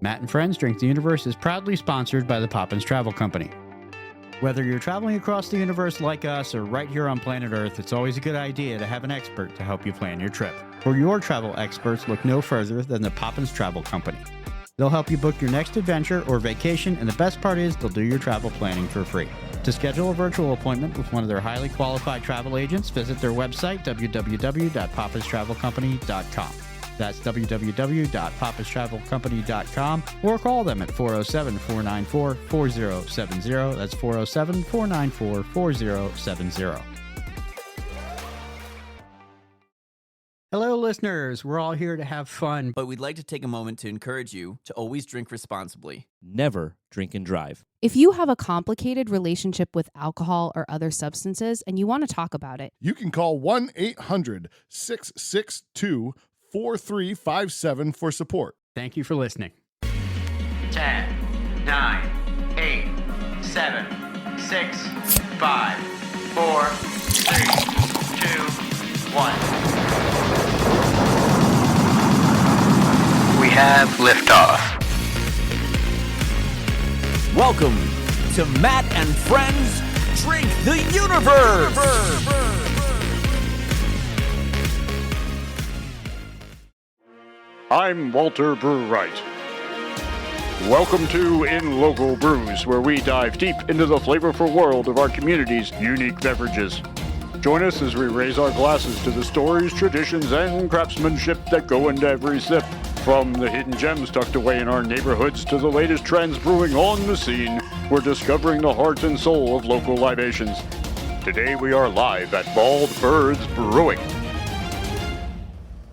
Matt and Friends Drink the Universe is proudly sponsored by the Poppins Travel Company. Whether you're traveling across the universe like us or right here on planet Earth, it's always a good idea to have an expert to help you plan your trip. For your travel experts, look no further than the Poppins Travel Company. They'll help you book your next adventure or vacation, and the best part is they'll do your travel planning for free. To schedule a virtual appointment with one of their highly qualified travel agents, visit their website, www.poppistravelcompany.com. That's www.poppistravelcompany.com, or call them at 407-494-4070. That's 407-494-4070. Hello, listeners. We're all here to have fun, but we'd like to take a moment to encourage you to always drink responsibly. Never drink and drive. If you have a complicated relationship with alcohol or other substances and you want to talk about it, you can call 1-800-662-4357 for support. Thank you for listening. 10, 9, 8, 7, 6, 5, 4, 3, 2, 1. We have liftoff. Welcome to Matt and Friends Drink the Universe. I'm Walter Brewright. Welcome to In Local Brews, where we dive deep into the flavorful world of our community's unique beverages. Join us as we raise our glasses to the stories, traditions, and craftsmanship that go into every sip. From the hidden gems tucked away in our neighborhoods to the latest trends brewing on the scene, we're discovering the heart and soul of local libations. Today we are live at Bald Birds Brewing.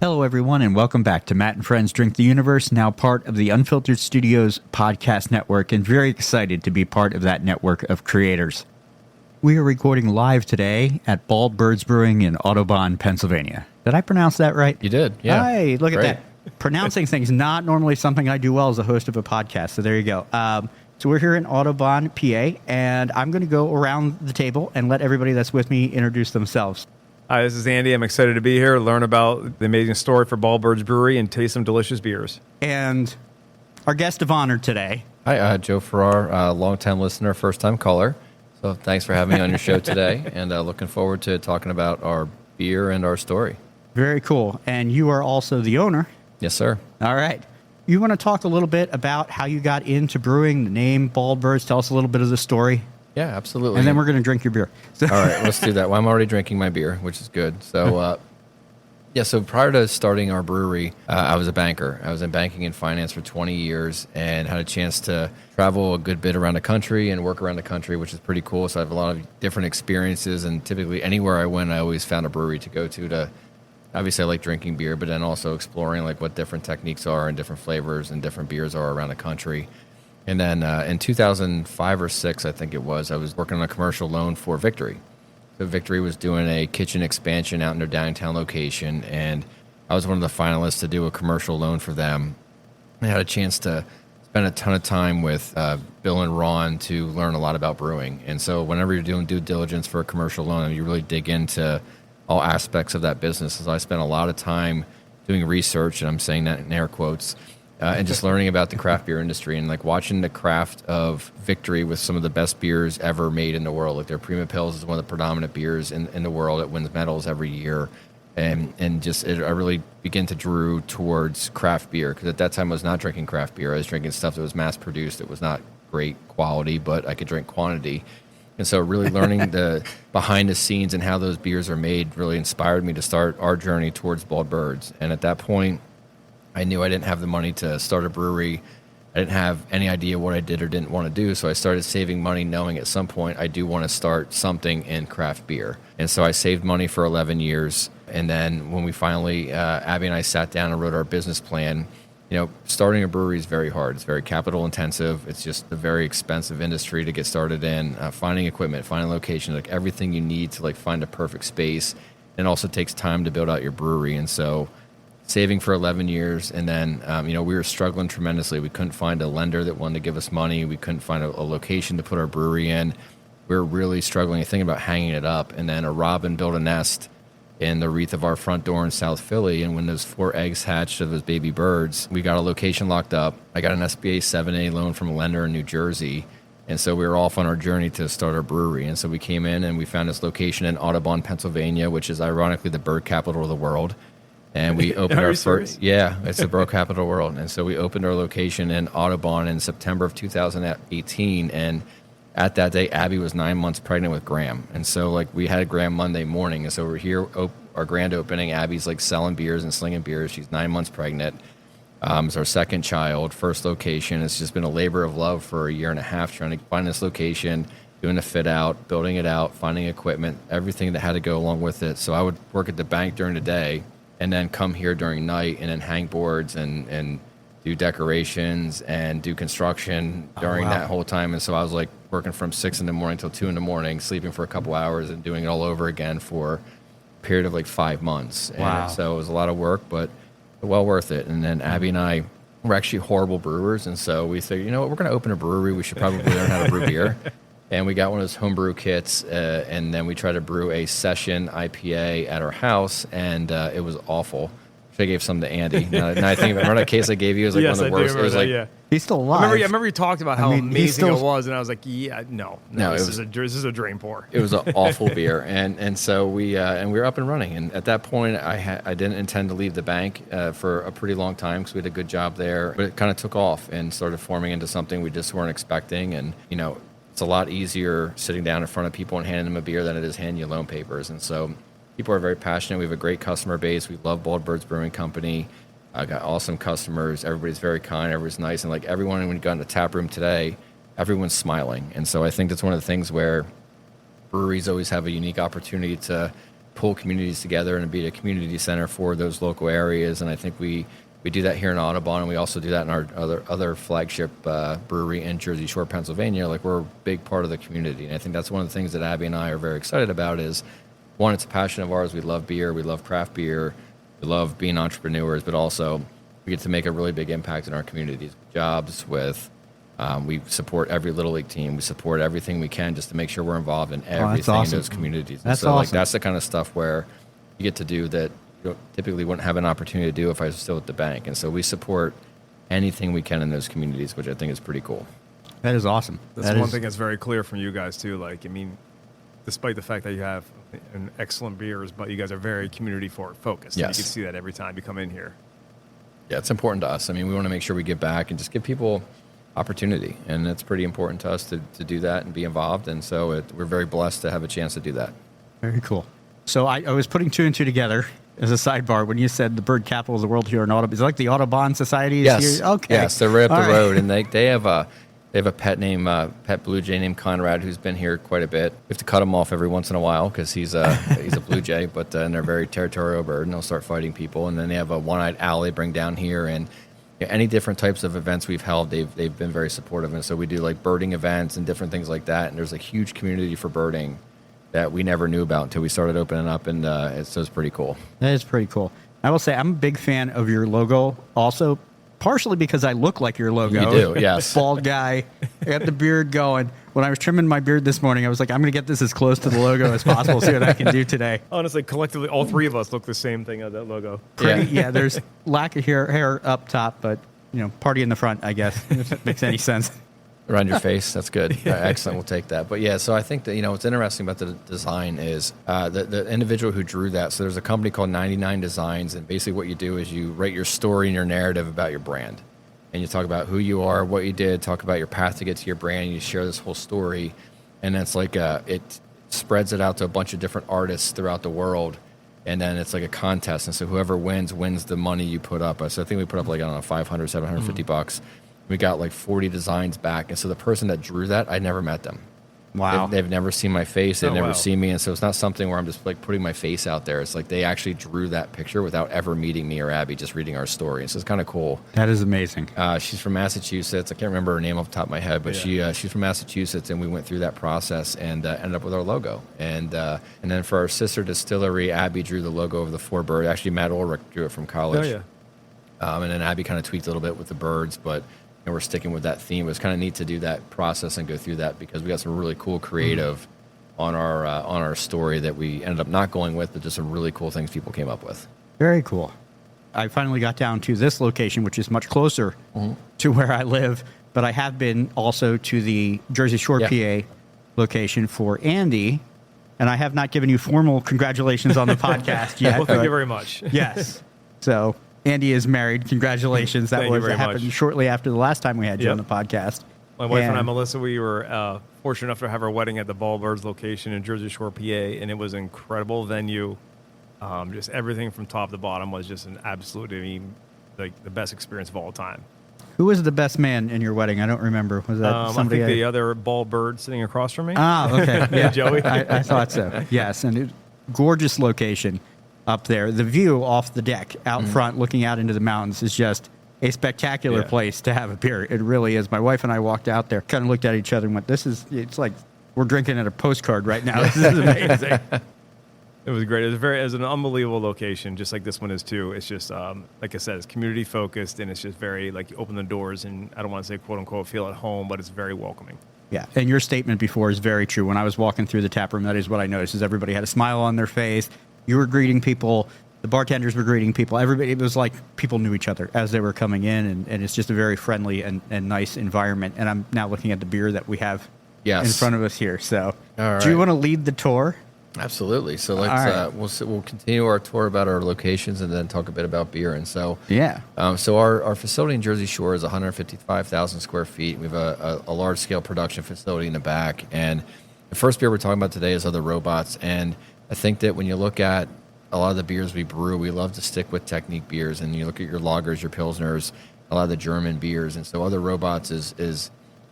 Hello, everyone, and welcome back to Matt and Friends Drink the Universe, now part of the Unfiltered Studios podcast network, and very excited to be part of that network of creators. We are recording live today at Bald Birds Brewing in Audubon, Pennsylvania. Did I pronounce that right? You did, yeah. Hey, look Great. at that. Pronouncing things not normally something I do well as a host of a podcast, so there you go. So we're here in Audubon, PA, and I'm going to go around the table and let everybody that's with me introduce themselves. Hi, this is Andy. I'm excited to be here, learn about the amazing story for Bald Birds Brewery, and taste some delicious beers. And our guest of honor today. Hi, Joe Feerar, long-time listener, first-time caller. So thanks for having me on your show today, and looking forward to talking about our beer and our story. Very cool. And you are also the owner. Yes, sir. All right. You want to talk a little bit about how you got into brewing, the name Bald Birds? Tell us a little bit of the story. Yeah, absolutely. And then we're going to drink your beer. All right, let's do that. Well, I'm already drinking my beer, which is good. So, so prior to starting our brewery, I was a banker. I was in banking and finance for 20 years and had a chance to travel a good bit around the country and work around the country, which is pretty cool. So I have a lot of different experiences, and typically anywhere I went, I always found a brewery to go to. Obviously, I like drinking beer, but then also exploring like what different techniques are and different flavors and different beers are around the country. And then in 2005 or 6, I think it was, I was working on a commercial loan for Victory. So Victory was doing a kitchen expansion out in their downtown location, and I was one of the finalists to do a commercial loan for them. I had a chance to spend a ton of time with Bill and Ron to learn a lot about brewing. And so whenever you're doing due diligence for a commercial loan, you really dig into all aspects of that business. So I spent a lot of time doing research, and I'm saying that in air quotes, and just learning about the craft beer industry and like watching the craft of Victory with some of the best beers ever made in the world. Like their Prima Pils is one of the predominant beers in the world. It wins medals every year. And I really began to drew towards craft beer, because at that time I was not drinking craft beer. I was drinking stuff that was mass produced. It was not great quality, but I could drink quantity. And so really learning the behind the scenes and how those beers are made really inspired me to start our journey towards Bald Birds. And at that point, I knew I didn't have the money to start a brewery. I didn't have any idea what I did or didn't want to do. So I started saving money, knowing at some point I do want to start something in craft beer. And so I saved money for 11 years. And then when we finally, Abby and I sat down and wrote our business plan, starting a brewery is very hard. It's very capital intensive. It's just a very expensive industry to get started in. Finding equipment, finding location, like everything you need to like find a perfect space. And it also takes time to build out your brewery. And so saving for 11 years. And then, we were struggling tremendously. We couldn't find a lender that wanted to give us money. We couldn't find a location to put our brewery in. We were really struggling, thinking about hanging it up. And then a robin built a nest in the wreath of our front door in South Philly. And when those 4 eggs hatched of those baby birds, we got a location locked up. I got an SBA 7A loan from a lender in New Jersey. And so we were off on our journey to start our brewery. And so we came in and we found this location in Audubon, Pennsylvania, which is ironically the bird capital of the world. And we opened our first, it's the bird capital of the world. And so we opened our location in Audubon in September of 2018. And at that day, Abby was 9 months pregnant with Graham. And so like we had Graham Monday morning. And so we're here, our grand opening. Abby's like selling beers and slinging beers. She's 9 months pregnant. It's our second child, first location. It's just been a labor of love for a year and a half trying to find this location, doing the fit out, building it out, finding equipment, everything that had to go along with it. So I would work at the bank during the day and then come here during night and then hang boards and do decorations and do construction during that whole time. And so I was like working from 6 in the morning till 2 in the morning, sleeping for a couple hours and doing it all over again for a period of like 5 months. And so it was a lot of work, but well worth it. And then Abby and I were actually horrible brewers. And so we said, you know what, we're going to open a brewery. We should probably learn how to brew beer. And we got one of those homebrew kits. And then we tried to brew a session IPA at our house. And it was awful. I gave some to Andy. Now I think, remember that case I gave you? It was like one of the worst. It was like, he's still alive. I remember you talked about how amazing it was, and I was like, no, this is a drain pour. It was an awful beer, and so we were up and running. And at that point, I didn't intend to leave the bank for a pretty long time because we had a good job there. But it kind of took off and started forming into something we just weren't expecting. And it's a lot easier sitting down in front of people and handing them a beer than it is handing you loan papers. And so people are very passionate. We have a great customer base. We love Bald Birds Brewing Company. I got awesome customers. Everybody's very kind. Everybody's nice. And like everyone, when you got in the tap room today, everyone's smiling. And so I think that's one of the things where breweries always have a unique opportunity to pull communities together and be a community center for those local areas. And I think we do that here in Audubon, and we also do that in our other flagship brewery in Jersey Shore, Pennsylvania. Like we're a big part of the community. And I think that's one of the things that Abby and I are very excited about is, one, it's a passion of ours. We love beer. We love craft beer. We love being entrepreneurs, but also we get to make a really big impact in our communities. Jobs with, we support every Little League team. We support everything we can just to make sure we're involved in everything in those communities. That's so awesome. Like that's the kind of stuff where you get to do that you typically wouldn't have an opportunity to do if I was still at the bank. And so we support anything we can in those communities, which I think is pretty cool. That is awesome. That's one thing that's very clear from you guys too. Like, I mean, despite the fact that you have an excellent beers, but you guys are very community focused. Yes. You can see that every time you come in here. Yeah, it's important to us. I mean, we want to make sure we give back and just give people opportunity. And it's pretty important to us to do that and be involved. And so we're very blessed to have a chance to do that. Very cool. So I was putting 2 and 2 together as a sidebar when you said the bird capital of the world here in Audubon. Is it like the Audubon Society? Yes. Here? Okay. Yes, they're right up the road. And they have a pet blue jay named Conrad who's been here quite a bit. We have to cut him off every once in a while because he's a blue jay, but and they're a very territorial bird, and they'll start fighting people. And then they have a one-eyed owl they bring down here, and any different types of events we've held, they've been very supportive. And so we do like birding events and different things like that. And there's a huge community for birding that we never knew about until we started opening up, and so it's pretty cool. That is pretty cool. I will say I'm a big fan of your logo also, partially because I look like your logo. You do, yes. Bald guy. I got the beard going. When I was trimming my beard this morning, I was like, I'm going to get this as close to the logo as possible, see what I can do today. Honestly, collectively, all three of us look the same thing as that logo. Yeah, there's lack of hair up top, but party in the front, I guess, if it makes any sense. Around your face, that's good. Excellent, we'll take that. But yeah, so I think that what's interesting about the design is the individual who drew that. So there's a company called 99 Designs, and basically what you do is you write your story and your narrative about your brand, and you talk about who you are, what you did, talk about your path to get to your brand, and you share this whole story, and it's like it spreads it out to a bunch of different artists throughout the world, and then it's like a contest, and so whoever wins the money you put up. So I think we put up like, I don't know, 500, 750 bucks. We got like 40 designs back. And so the person that drew that, I never met them. Wow. They've never seen my face. They've never seen me. And so it's not something where I'm just like putting my face out there. It's like they actually drew that picture without ever meeting me or Abby, just reading our story. And so it's kind of cool. That is amazing. She's from Massachusetts. I can't remember her name off the top of my head, but she's from Massachusetts. And we went through that process and ended up with our logo. And then for our sister distillery, Abby drew the logo of the 4 birds. Actually, Matt Ulrich drew it from college. Oh, yeah. And then Abby kind of tweaked a little bit with the birds, but we're sticking with that theme. It was kind of neat to do that process and go through that because we got some really cool creative on our story that we ended up not going with, but just some really cool things people came up with. Very cool. I finally got down to this location, which is much closer to where I live, but I have been also to the Jersey Shore, PA location for Andy, and I have not given you formal congratulations on the podcast yet. Well, thank you very much. Yes. So Andy is married. Congratulations. That happened shortly after the last time we had you on the podcast. My wife and I, Melissa, we were fortunate enough to have our wedding at the Bald Birds location in Jersey Shore, PA, and it was an incredible venue. Just everything from top to bottom was just an absolutely, like, the best experience of all time. Who was the best man in your wedding? I don't remember. Was that somebody? I think the other bald bird sitting across from me. Ah, okay. Yeah, Joey. I thought so. Yes, and gorgeous location up there. The view off the deck out front, looking out into the mountains, is just a spectacular place to have a beer. It really is. My wife and I walked out there, kind of looked at each other and went, it's like we're drinking at a postcard right now. This is amazing. It was great. It was an unbelievable location, just like this one is too. It's just, like I said, it's community focused, and it's just very, like, you open the doors, and I don't want to say quote unquote feel at home, but it's very welcoming. Yeah, and your statement before is very true. When I was walking through the tap room, that is what I noticed, is everybody had a smile on their face. You were greeting people. The bartenders were greeting people. Everybody, it was like people knew each other as they were coming in, and it's just a very friendly and nice environment. And I'm now looking at the beer that we have in front of us here. So, do you want to lead the tour? Absolutely. So let's we'll continue our tour about our locations and then talk a bit about beer. And so so our facility in Jersey Shore is 155,000 square feet. We have a large scale production facility in the back. And the first beer we're talking about today is Other Robots. And I think that when you look at a lot of the beers we brew, we love to stick with technique beers. And you look at your lagers, your pilsners, a lot of the German beers. And so Other Robots is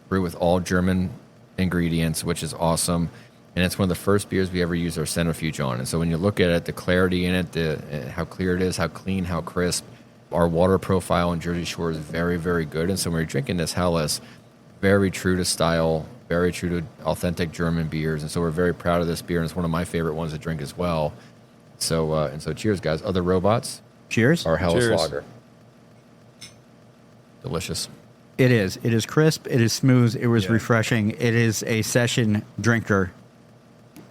brewed with all German ingredients, which is awesome. And it's one of the first beers we ever used our centrifuge on. And so when you look at it, the clarity in it, how clear it is, how clean, how crisp, our water profile in Jersey Shore is very, very good. And so when you're drinking this Helles, very true to style, very true to authentic German beers. And so we're very proud of this beer, and it's one of my favorite ones to drink as well. So cheers, guys. Other Robots. Cheers. Our Helles lager. Delicious. It is. It is crisp. It is smooth. It was refreshing. It is a session drinker,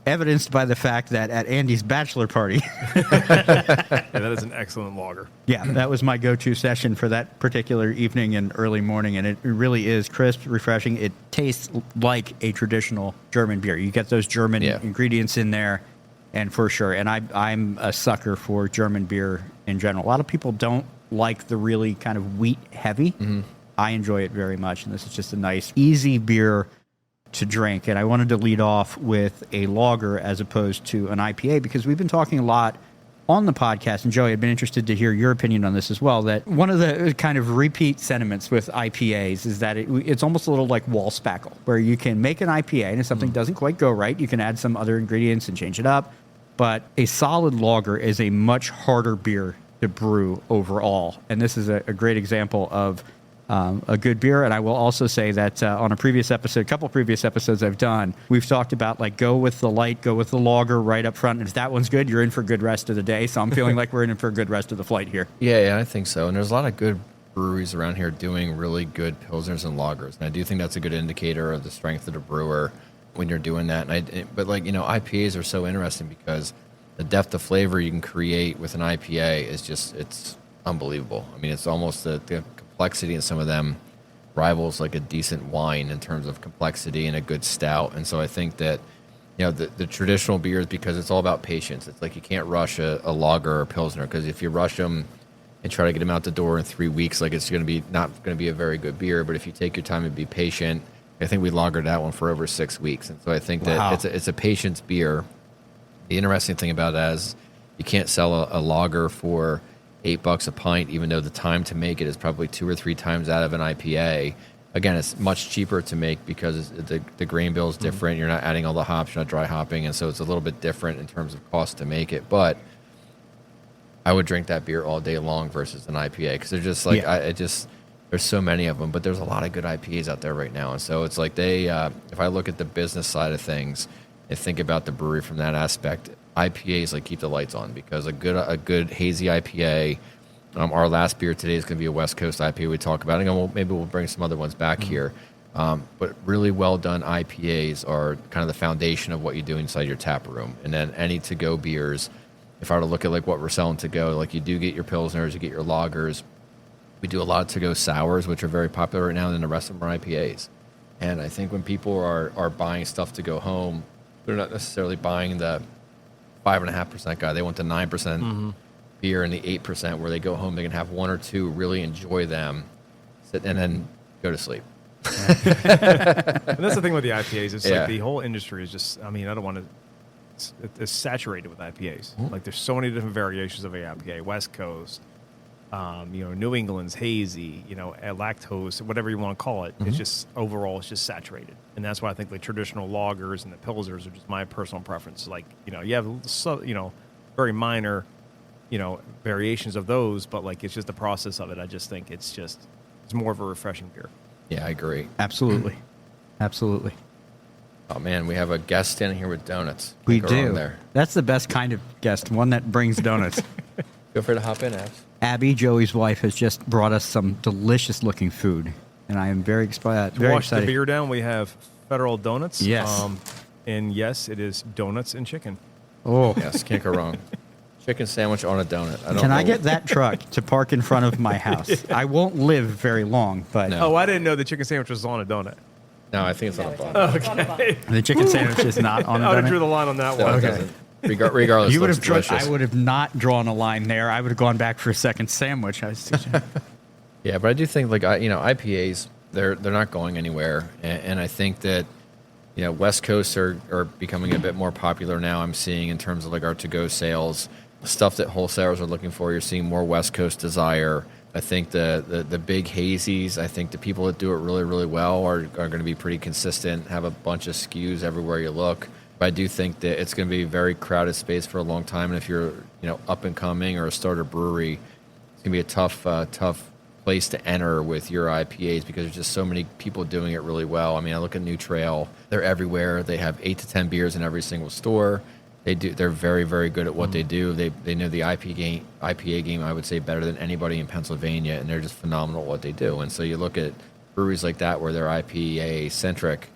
evidenced by the fact that at Andy's bachelor party. That is an excellent lager. Yeah, that was my go-to session for that particular evening and early morning, and it really is crisp, refreshing. It tastes like a traditional German beer. You get those German ingredients in there, and for sure. And I'm a sucker for German beer in general. A lot of people don't like the really kind of wheat heavy. Mm-hmm. I enjoy it very much, and this is just a nice, easy beer to drink. And I wanted to lead off with a lager as opposed to an IPA, because we've been talking a lot on the podcast, and Joey, I'd been interested to hear your opinion on this as well, that one of the kind of repeat sentiments with IPAs is that it's almost a little like wall spackle, where you can make an IPA, and if something doesn't quite go right, you can add some other ingredients and change it up. But a solid lager is a much harder beer to brew overall, and this is a great example of a good beer. And I will also say that on a couple previous episodes I've done, we've talked about, like, go with the light, go with the lager right up front. And if that one's good, you're in for a good rest of the day. So I'm feeling like we're in for a good rest of the flight here. Yeah, I think so. And there's a lot of good breweries around here doing really good pilsners and lagers. And I do think that's a good indicator of the strength of the brewer when you're doing that. But IPAs are so interesting because the depth of flavor you can create with an IPA is just, it's unbelievable. I mean, it's almost the complexity in some of them rivals like a decent wine in terms of complexity and a good stout. And so I think that, the traditional beers, because it's all about patience. It's like you can't rush a lager or a pilsner, because if you rush them and try to get them out the door in 3 weeks, like, it's going to be not going to be a very good beer. But if you take your time and be patient, I think we lagered that one for over 6 weeks. And so I think that it's a patience beer. The interesting thing about that is you can't sell a lager for $8 a pint, even though the time to make it is probably 2 or 3 times out of an IPA. Again, it's much cheaper to make because the grain bill is different. You're not adding all the hops, you're not dry hopping, and so it's a little bit different in terms of cost to make it. But I would drink that beer all day long versus an IPA, because they're just like, there's so many of them, but there's a lot of good IPAs out there right now. And so it's like if I look at the business side of things and think about the brewery from that aspect, IPAs like keep the lights on, because a good hazy IPA. Our last beer today is going to be a West Coast IPA we talk about, and maybe we'll bring some other ones back here. But really well done IPAs are kind of the foundation of what you do inside your tap room. And then any to-go beers, if I were to look at like what we're selling to go, like you do get your Pilsners, you get your lagers. We do a lot of to-go sours, which are very popular right now, and then the rest of them are IPAs. And I think when people are buying stuff to go home, they're not necessarily buying the 5.5% guy. They want the 9% beer and the 8% where they go home, they can have one or two, really enjoy them, sit, and then go to sleep. And that's the thing with the IPAs. It's Yeah. like the whole industry is just, I mean, I don't want to, it's saturated with IPAs. Like there's so many different variations of a IPA. West Coast, New England's hazy, lactose, whatever you want to call it. It's just, overall, it's just saturated. And that's why I think the traditional lagers and the pilsners are just my personal preference. Like, you have, very minor, variations of those, but like, it's just the process of it. I just think it's more of a refreshing beer. Yeah, I agree. Absolutely. Absolutely. Oh, man, we have a guest standing here with donuts. We Go on do. there. That's the best kind of guest, one that brings donuts. Feel free to hop in, Abs. Abby, Joey's wife, has just brought us some delicious-looking food, and I am very excited. To wash the beer down, we have Federal Donuts. Yes. And yes, it is donuts and chicken. Oh, Yes, can't go wrong. Chicken sandwich on a donut. can I get that truck to park in front of my house? I won't live very long, but No. Oh, I didn't know the chicken sandwich was on a donut. No, I think it's on a bun. Okay. the chicken sandwich is not on a I would have drew donut. the line on that So one. it doesn't. Regardless, You would looks have drawn, delicious. I would have not drawn a line there. I would have gone back for a second sandwich. Yeah, but I do think IPAs, they're not going anywhere, and I think that West Coast are becoming a bit more popular now. I'm seeing in terms of like our to-go sales, stuff that wholesalers are looking for. You're seeing more West Coast desire. I think the big hazies, I think the people that do it really, really well are going to be pretty consistent, have a bunch of SKUs everywhere you look. But I do think that it's going to be a very crowded space for a long time. And if you're, up and coming or a starter brewery, it's going to be a tough place to enter with your IPAs because there's just so many people doing it really well. I mean, I look at New Trail; they're everywhere. They have 8 to 10 beers in every single store. They're very, very good at what they do. They know the IPA game, I would say, better than anybody in Pennsylvania, and they're just phenomenal at what they do. And so you look at breweries like that where they're IPA centric.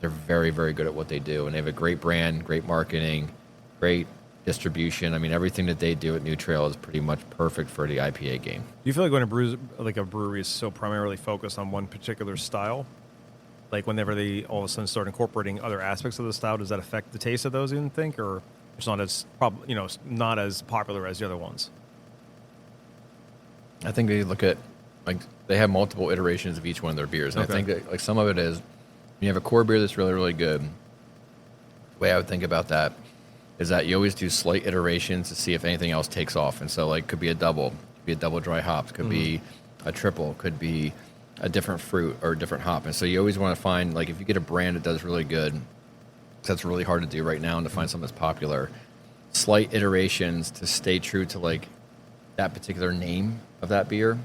They're very, very good at what they do, and they have a great brand, great marketing, great distribution. I mean, everything that they do at New Trail is pretty much perfect for the IPA game. Do you feel like when a brewery is so primarily focused on one particular style, like whenever they all of a sudden start incorporating other aspects of the style, does that affect the taste of those? You think, or it's not as not as popular as the other ones? I think they look at they have multiple iterations of each one of their beers, and Okay. I think that some of it is when you have a core beer that's really, really good. The way I would think about that is that you always do slight iterations to see if anything else takes off. And so, could be a double dry hops, could be a triple, could be a different fruit or a different hop. And so you always want to find, if you get a brand that does really good, 'cause that's really hard to do right now and to find something that's popular, slight iterations to stay true to, that particular name of that beer,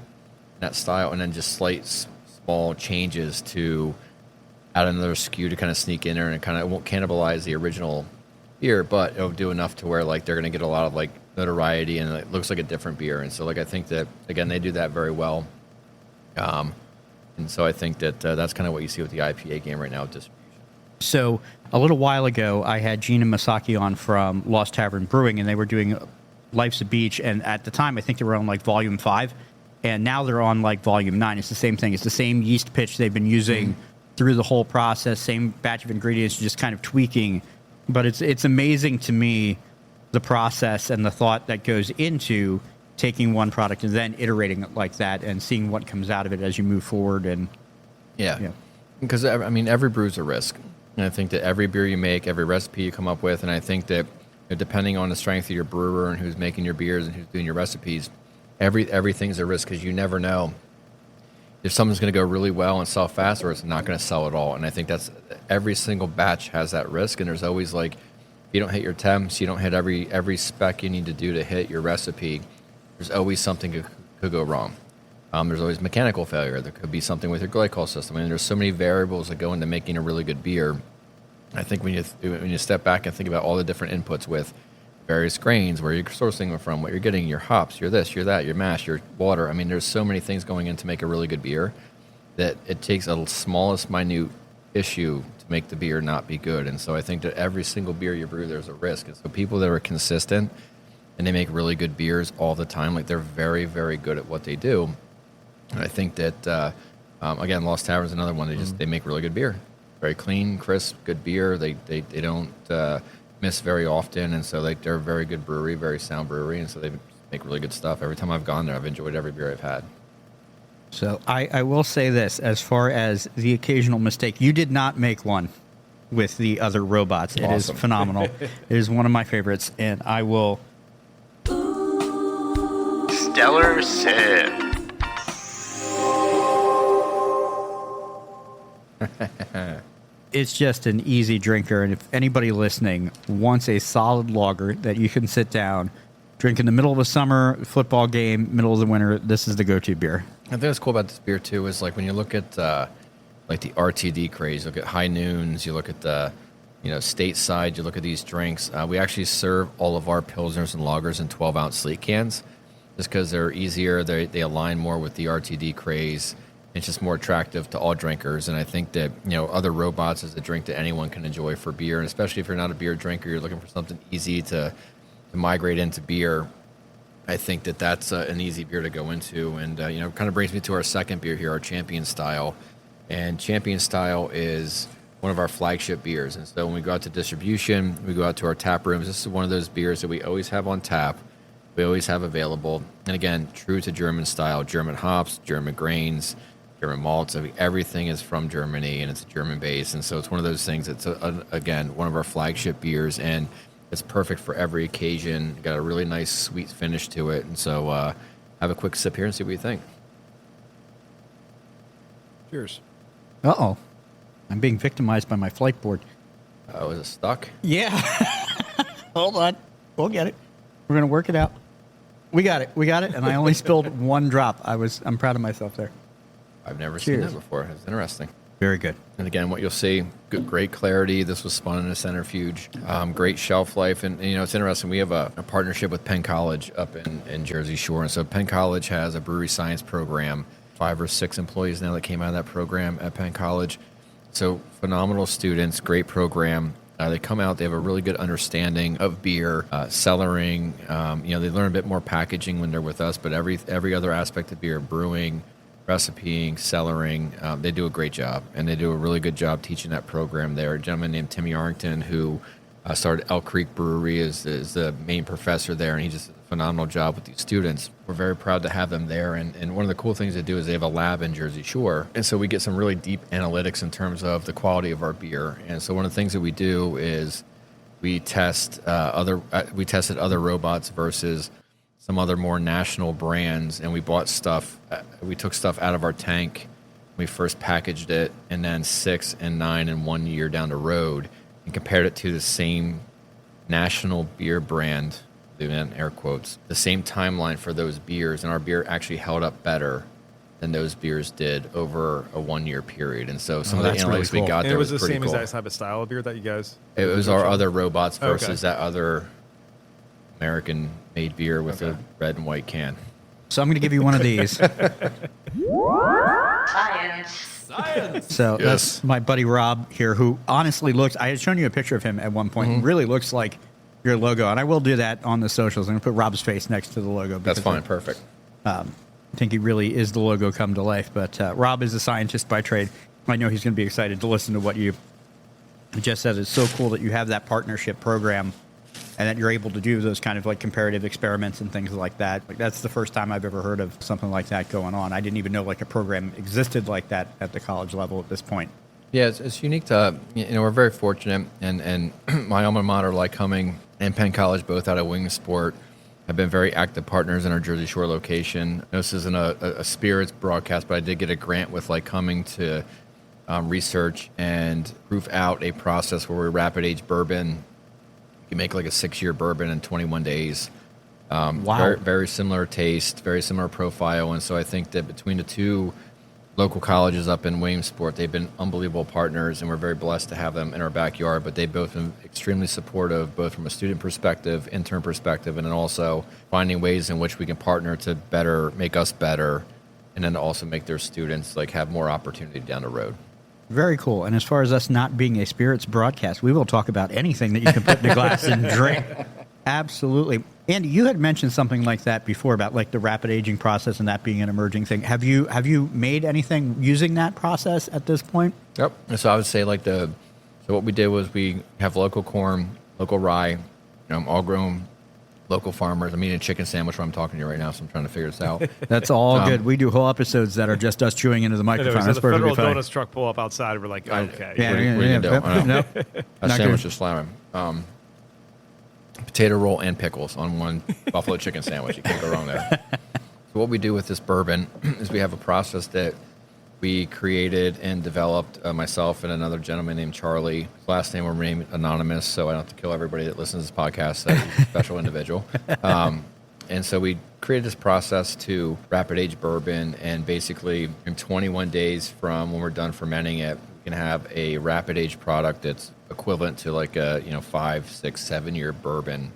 that style, and then just slight small changes to add another SKU to kind of sneak in there, and it won't cannibalize the original beer, but it'll do enough to where they're going to get a lot of notoriety and it looks like a different beer. And so I think that again they do that very well. And so I think that that's kind of what you see with the IPA game right now with distribution. So a little while ago, I had Gene and Masaki on from Lost Tavern Brewing, and they were doing Life's a Beach. And at the time, I think they were on Volume 5, and now they're on Volume 9. It's the same thing. It's the same yeast pitch they've been using through the whole process, same batch of ingredients, just kind of tweaking. But it's amazing to me the process and the thought that goes into taking one product and then iterating it like that and seeing what comes out of it as you move forward. And yeah. Because every brew's a risk. And I think that every beer you make, every recipe you come up with, and I think that depending on the strength of your brewer and who's making your beers and who's doing your recipes, everything's a risk because you never know if something's going to go really well and sell fast or it's not going to sell at all. And I think that's every single batch has that risk. And there's always if you don't hit your temps, you don't hit every spec you need to do to hit your recipe, there's always something that could go wrong. There's always mechanical failure. There could be something with your glycol system. I mean, there's so many variables that go into making a really good beer. I think when you step back and think about all the different inputs with various grains, where you're sourcing them from, what you're getting, your hops, your this, your that, your mash, your water. I mean, there's so many things going in to make a really good beer. that it takes a smallest minute issue to make the beer not be good. And so I think that every single beer you brew, there's a risk. And so people that are consistent and they make really good beers all the time, like they're very, very good at what they do. And I think that, again, Lost Tavern's another one. They make really good beer. Very clean, crisp, good beer. They don't miss very often. And so they're a very good brewery, very sound brewery. And so they make really good stuff. Every time I've gone there, I've enjoyed every beer I've had. So I will say this, as far as the occasional mistake, you did not make one with the other robots. It is Awesome. phenomenal. It is one of my favorites, and I will... Stellar Sip. It's just an easy drinker, and if anybody listening wants a solid lager that you can sit down, drink in the middle of a summer football game, middle of the winter, this is the go-to beer. I think what's cool about this beer too is like when you look at like the RTD craze, you look at High Noons, you look at the stateside, you look at these drinks. We actually serve all of our pilsners and lagers in 12-ounce sleek cans, just because they're easier. They align more with the RTD craze. It's just more attractive to all drinkers, and I think that other robots is a drink that anyone can enjoy for beer, and especially if you're not a beer drinker, you're looking for something easy to migrate into beer. I think that that's an easy beer to go into, and kind of brings me to our second beer here, our Champion Style. And Champion Style is one of our flagship beers, and so when we go out to distribution, we go out to our tap rooms. This is one of those beers that we always have on tap, we always have available, and again, true to German style, German hops, German grains, German malts. I mean, everything is from Germany, and it's a German base, and so it's one of those things that's again one of our flagship beers, and it's perfect for every occasion. Got a really nice sweet finish to it. And so have a quick sip here and see what you think. Cheers. Uh-oh. I'm being victimized by my flight board. Was it stuck? Yeah. Hold on. We'll get it. We're going to work it out. We got it. And I only spilled one drop. I'm proud of myself there. I've never seen Cheers. that before. It's interesting. Very good. And again, what you'll see, great clarity. This was spun in a centrifuge. Great shelf life. And it's interesting. We have a partnership with Penn College up in Jersey Shore. And so Penn College has a brewery science program. 5 or 6 employees now that came out of that program at Penn College. So phenomenal students, great program. They come out, they have a really good understanding of beer, cellaring. They learn a bit more packaging when they're with us, but every other aspect of beer, brewing, recipeing, cellaring, they do a great job, and they do a really good job teaching that program there. A gentleman named Tim Yarrington, who started Elk Creek Brewery, is the main professor there, and he just did a phenomenal job with these students. We're very proud to have them there, and one of the cool things they do is they have a lab in Jersey Shore, and so we get some really deep analytics in terms of the quality of our beer. And so one of the things that we do is we tested other robots versus some other more national brands, and we bought stuff. We took stuff out of our tank. We first packaged it, and then 6 and 9 and 1 year down the road, and compared it to the same national beer brand, in air quotes, the same timeline for those beers, and our beer actually held up better than those beers did over a 1 year period. And so some of the that's analytics really cool. we got And there it was the pretty same cool. exact type of style of beer that you guys... It was our other robots Okay. versus that other American-made beer with a red and white can. So I'm going to give you one of these. So that's my buddy Rob here, who honestly looks, I had shown you a picture of him at one point, and really looks like your logo. And I will do that on the socials. I'm going to put Rob's face next to the logo. That's because fine. Perfect. I think he really is the logo come to life. But Rob is a scientist by trade. I know he's going to be excited to listen to what you just said. It's so cool that you have that partnership program and that you're able to do those kind of like comparative experiments and things like that. Like, that's the first time I've ever heard of something like that going on. I didn't even know like a program existed like that at the college level at this point. Yeah, it's unique to, we're very fortunate, and my alma mater, Lycoming, and Penn College, both out of Wingsport, have been very active partners in our Jersey Shore location. This isn't a spirits broadcast, but I did get a grant with Lycoming to research and proof out a process where we rapid age bourbon. You can make like a 6-year bourbon in 21 days. Wow. Very, very similar taste, very similar profile. And so I think that between the two local colleges up in Williamsport, they've been unbelievable partners, and we're very blessed to have them in our backyard. But they've both been extremely supportive, both from a student perspective, intern perspective, and then also finding ways in which we can partner to better make us better and then to also make their students like have more opportunity down the road. Very cool. And as far as us not being a spirits broadcast, we will talk about anything that you can put in a glass and drink. Absolutely. Andy, you had mentioned something like that before about like the rapid aging process and that being an emerging thing. Have you made anything using that process at this point? Yep. So I would say like so what we did was we have local corn, local rye, all grown local farmers. I'm eating a chicken sandwich while I'm talking to you right now, so I'm trying to figure this out. That's all good. We do whole episodes that are just us chewing into the microphone. So That's the Federal perfectly fine. Donuts truck pull up outside. We're like, okay. Yeah, What are you gonna do? I know. A Not sandwich good. is slamming. Potato roll and pickles on one buffalo chicken sandwich. You can't go wrong there. So what we do with this bourbon is we have a process that we created and developed, myself and another gentleman named Charlie. His last name will remain anonymous, so I don't have to kill everybody that listens to this podcast. So he's a special individual. And so we created this process to rapid age bourbon, and basically in 21 days from when we're done fermenting it, we can have a rapid age product that's equivalent to like a 5, 6, 7 year bourbon.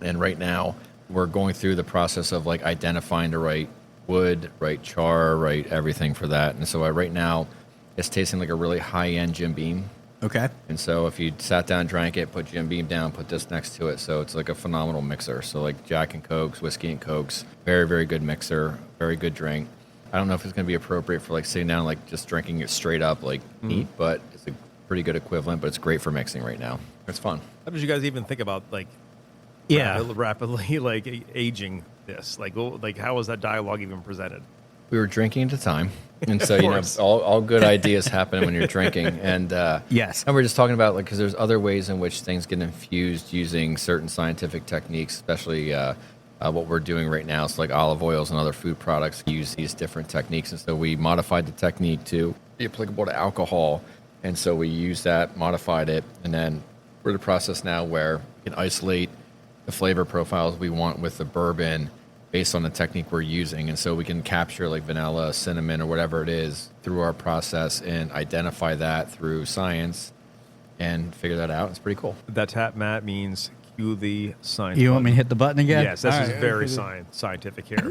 And right now we're going through the process of like identifying the right wood, right char, right everything for that. And so right now it's tasting like a really high end Jim Beam. Okay. And so if you sat down, drank it, put Jim Beam down, put this next to it, so it's like a phenomenal mixer. So like Jack and Cokes, whiskey and Cokes, very, very good mixer, very good drink. I don't know if it's going to be appropriate for like sitting down, like just drinking it straight up like neat, but it's a pretty good equivalent, but it's great for mixing right now. It's fun. How did you guys even think about like rapidly like aging this? Like how was that dialogue even presented? We were drinking at the time. And so, Of course. all good ideas happen when you're drinking. And Yes. and we're just talking about, like, because there's other ways in which things get infused using certain scientific techniques, especially what we're doing right now. So, like olive oils and other food products use these different techniques. And so we modified the technique to be applicable to alcohol. And so we used that, modified it, and then we're in the process now where we can isolate the flavor profiles we want with the bourbon based on the technique we're using. And so we can capture like vanilla, cinnamon, or whatever it is through our process and identify that through science and figure that out. It's pretty cool. That tap, Matt, means cue the science. You want me to button. hit the button again? Yes, this All is right. very scientific here.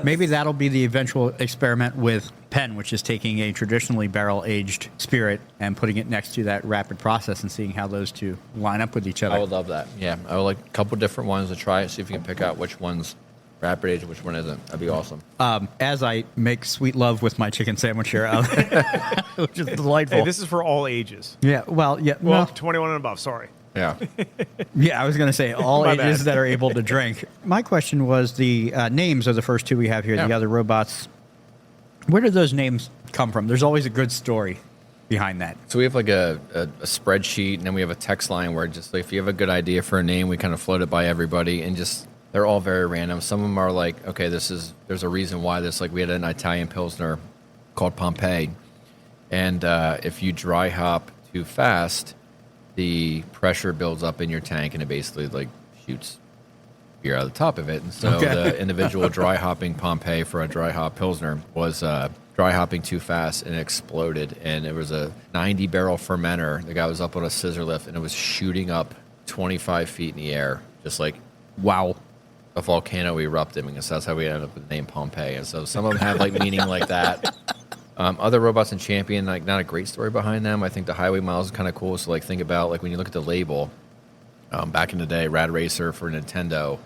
Maybe that'll be the eventual experiment with Penn, which is taking a traditionally barrel-aged spirit and putting it next to that rapid process and seeing how those two line up with each other. I would love that. Yeah, I would like a couple different ones to try it, see if you can pick out which one's rapid age and which one isn't. That'd be awesome. As I make sweet love with my chicken sandwich here, which is delightful. Hey, this is for all ages. Yeah, well, Well, no. 21 and above. Sorry. Yeah. Yeah, I was going to say all My ages bad. that are able to drink. My question was the names are the first two we have here, the Yeah. other robots. Where did those names come from? There's always a good story behind that. So we have like a spreadsheet, and then we have a text line where just like, if you have a good idea for a name, we kind of float it by everybody, and just they're all very random. Some of them are like, okay, there's a reason why this. Like we had an Italian Pilsner called Pompeii, and if you dry hop too fast, the pressure builds up in your tank, and it basically like shoots beer out of the top of it. And so Okay. the individual dry hopping Pompeii for a dry hop Pilsner was dry hopping too fast, and it exploded. And it was a 90 barrel fermenter. The guy was up on a scissor lift, and it was shooting up 25 feet in the air, just like, wow. A volcano erupted, because that's how we ended up with the name Pompeii. And so some of them have like meaning like that. Other robots in Champion, like not a great story behind them. I think the highway miles is kind of cool. So like think about like when you look at the label, back in the day, Rad Racer for Nintendo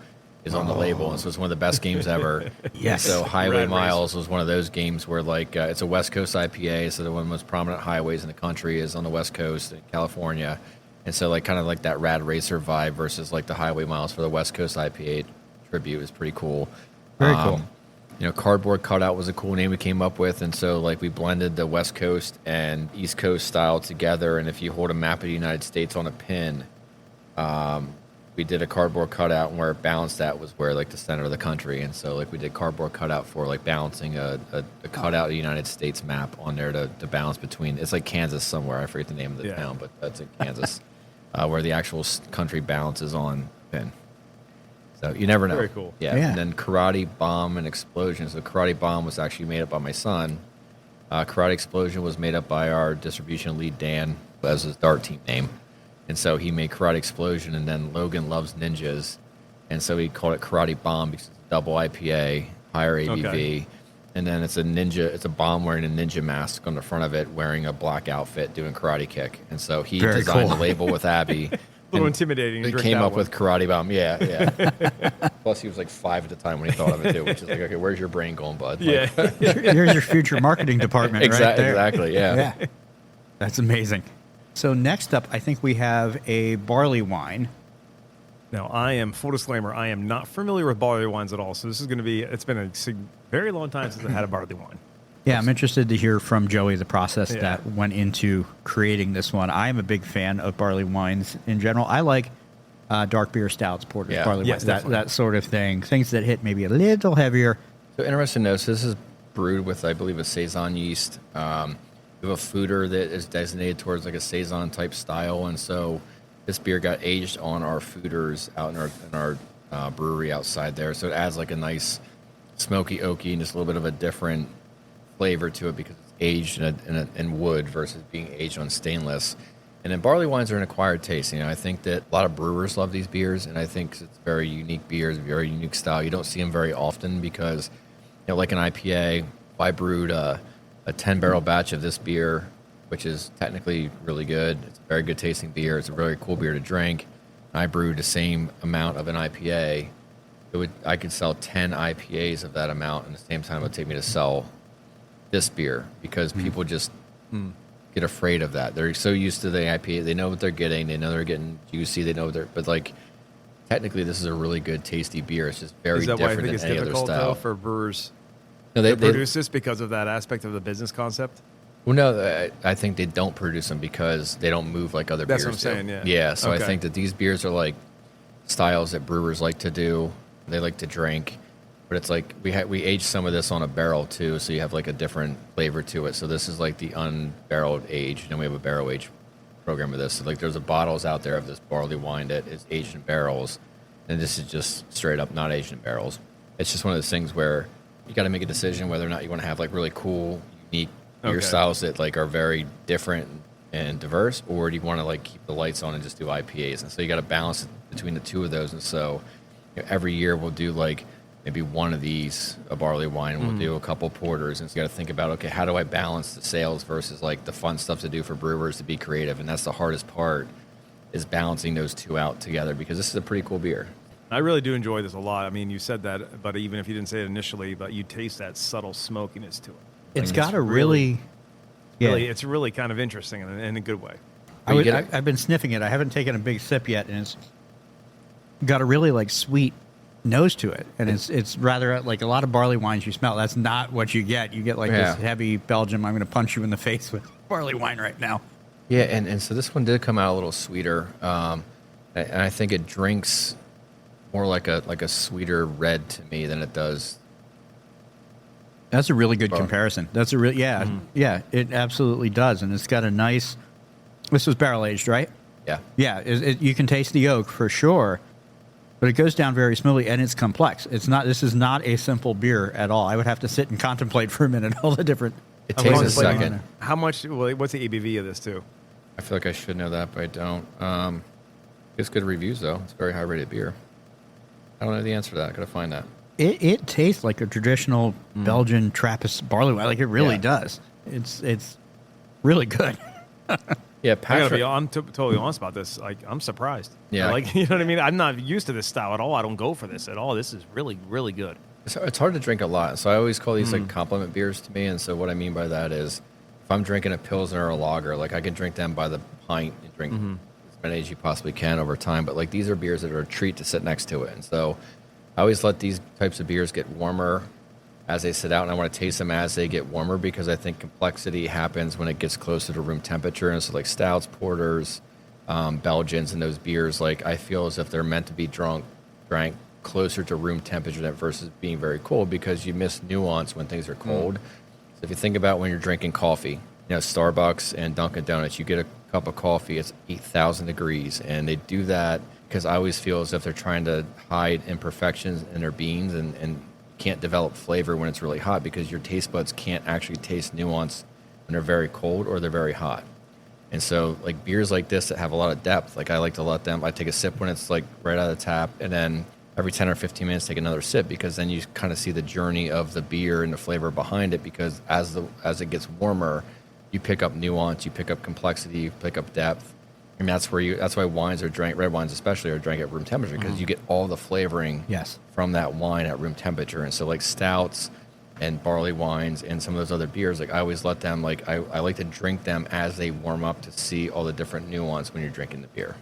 is on the label, and so it's one of the best games ever. Yes. And so Highway Rad Miles was one of those games where like it's a West Coast IPA, so one of the most prominent highways in the country is on the West Coast in California, and so like kind of like that Rad Racer vibe versus like the Highway Miles for the West Coast IPA tribute is pretty cool. Very cool. Cardboard Cutout was a cool name we came up with, and so like we blended the West Coast and East Coast style together. And if you hold a map of the United States on a pin, we did a cardboard cutout, and where it balanced that was where like the center of the country. And so like we did cardboard cutout for like balancing a cutout of the United States map on there to balance between. It's like Kansas somewhere. I forget the name of the town, but that's in Kansas, where the actual country balances on a pin. So you never know. Very cool. Yeah. Yeah. And then Karate Bomb and Explosion. So Karate Bomb was actually made up by my son. Karate Explosion was made up by our distribution lead, Dan, as his dart team name. And so he made Karate Explosion, and then Logan loves ninjas. And so he called it Karate Bomb because it's a double IPA, higher ABV. Okay. And then it's a bomb wearing a ninja mask on the front of it, wearing a black outfit, doing karate kick. And so he Very designed cool. the label with Abby. A little and intimidating. to It drink came that up one. with karate bomb. Yeah. Plus, he was like 5 at the time when he thought of it too, which is like, okay, where's your brain going, bud? Like, Yeah. Here's your future marketing department right there. Exactly. Yeah. Yeah. That's amazing. So next up, I think we have a barley wine. Now, I am, full disclaimer, I am not familiar with barley wines at all. So this is going to be, it's been a very long time since I had a barley wine. Yeah, I'm interested to hear from Joey the process Yeah. that went into creating this one. I am a big fan of barley wines in general. I like dark beer stouts, porters, Yeah. barley Yes, wines, that definitely. sort of thing. Things that hit maybe a little heavier. So interesting to note, so this is brewed with, I believe, a Saison yeast. We have a foeder that is designated towards like a Saison type style. And so this beer got aged on our foeders out in our brewery outside there. So it adds like a nice smoky, oaky, and just a little bit of a different flavor to it because it's aged in wood versus being aged on stainless. And then barley wines are an acquired taste. I think that a lot of brewers love these beers, and I think it's very unique beers, very unique style. You don't see them very often because, like an IPA, if I brewed a 10-barrel batch of this beer, which is technically really good. It's a very good tasting beer. It's a very cool beer to drink. And I brewed the same amount of an IPA. I could sell 10 IPAs of that amount, and at the same time it would take me to sell this beer because people just get afraid of that. They're so used to the IPA. They know what they're getting. They know they're getting juicy. They know but like technically this is a really good, tasty beer. It's just very Is that why I different think than it's any other difficult, style. though, for brewers No, to produce this because of that aspect of the business concept? Well, no, I think they don't produce them because they don't move like other That's beers what I'm saying, do. yeah. So I Okay. think that these beers are like styles that brewers like to do. They like to drink. But it's like we age some of this on a barrel too, so you have like a different flavor to it. So this is like the unbarreled age, and we have a barrel age program of this. So like there's bottles out there of this barley wine that is aged in barrels, and this is just straight up not aged in barrels. It's just one of those things where you got to make a decision whether or not you want to have like really cool, unique beer Okay. styles that like are very different and diverse, or do you want to like keep the lights on and just do IPAs? And so you got to balance between the two of those. And so every year we'll do like maybe one of these, a barley wine, we'll do a couple porters. And so you got to think about, okay, how do I balance the sales versus like the fun stuff to do for brewers to be creative? And that's the hardest part, is balancing those two out together, because this is a pretty cool beer. I really do enjoy this a lot. I mean, you said that, but even if you didn't say it initially, but you taste that subtle smokiness to it. It's Like, got a really, it's really kind of interesting in a good way. I've been sniffing it. I haven't taken a big sip yet, and it's got a really like sweet nose to it, and it's rather like a lot of barley wines you smell. That's not what you get. You get like this heavy Belgium. I'm going to punch you in the face with barley wine right now. Yeah, and so this one did come out a little sweeter, and I think it drinks more like a sweeter red to me than it does. That's a really good comparison. That's a real yeah. It absolutely does, and it's got a nice. This was barrel aged, right? Yeah. Yeah, you can taste the oak for sure, but it goes down very smoothly, and it's complex. It's not. This is not a simple beer at all. I would have to sit and contemplate for a minute all the different. It takes a going second. on. How much? Well, what's the ABV of this too? I feel like I should know that, but I don't. It's good reviews though. It's a very high rated beer. I don't know the answer to that. I gotta find that. It tastes like a traditional Belgian Trappist barley wine. Like it really Yeah. does. It's really good. Yeah, I gotta Patrick. be. I'm totally honest about this. Like, I'm surprised. Yeah. Like, you know what I mean? I'm not used to this style at all. I don't go for this at all. This is really, really good. It's hard to drink a lot, so I always call these like compliment beers to me. And so what I mean by that is, if I'm drinking a Pilsner or a lager, like I can drink them by the pint and drink as many as you possibly can over time. But like these are beers that are a treat to sit next to it. And so I always let these types of beers get warmer as they sit out, and I want to taste them as they get warmer, because I think complexity happens when it gets closer to room temperature. And so like stouts, porters, Belgians, and those beers, like I feel as if they're meant to be drank closer to room temperature than versus being very cold, because you miss nuance when things are cold. So if you think about when you're drinking coffee, Starbucks and Dunkin' Donuts, you get a cup of coffee, it's 8,000 degrees, and they do that because I always feel as if they're trying to hide imperfections in their beans and can't develop flavor when it's really hot, because your taste buds can't actually taste nuance when they're very cold or they're very hot. And so like beers like this that have a lot of depth, like I like to let them, I take a sip when it's like right out of the tap, and then every 10 or 15 minutes take another sip, because then you kind of see the journey of the beer and the flavor behind it, because as it gets warmer, you pick up nuance, you pick up complexity, you pick up depth. And that's why wines are drank, red wines especially, are drank at room temperature, because you get all the flavoring from that wine at room temperature. And so like stouts and barley wines and some of those other beers, like I always let them, like I like to drink them as they warm up to see all the different nuance when you're drinking the beer.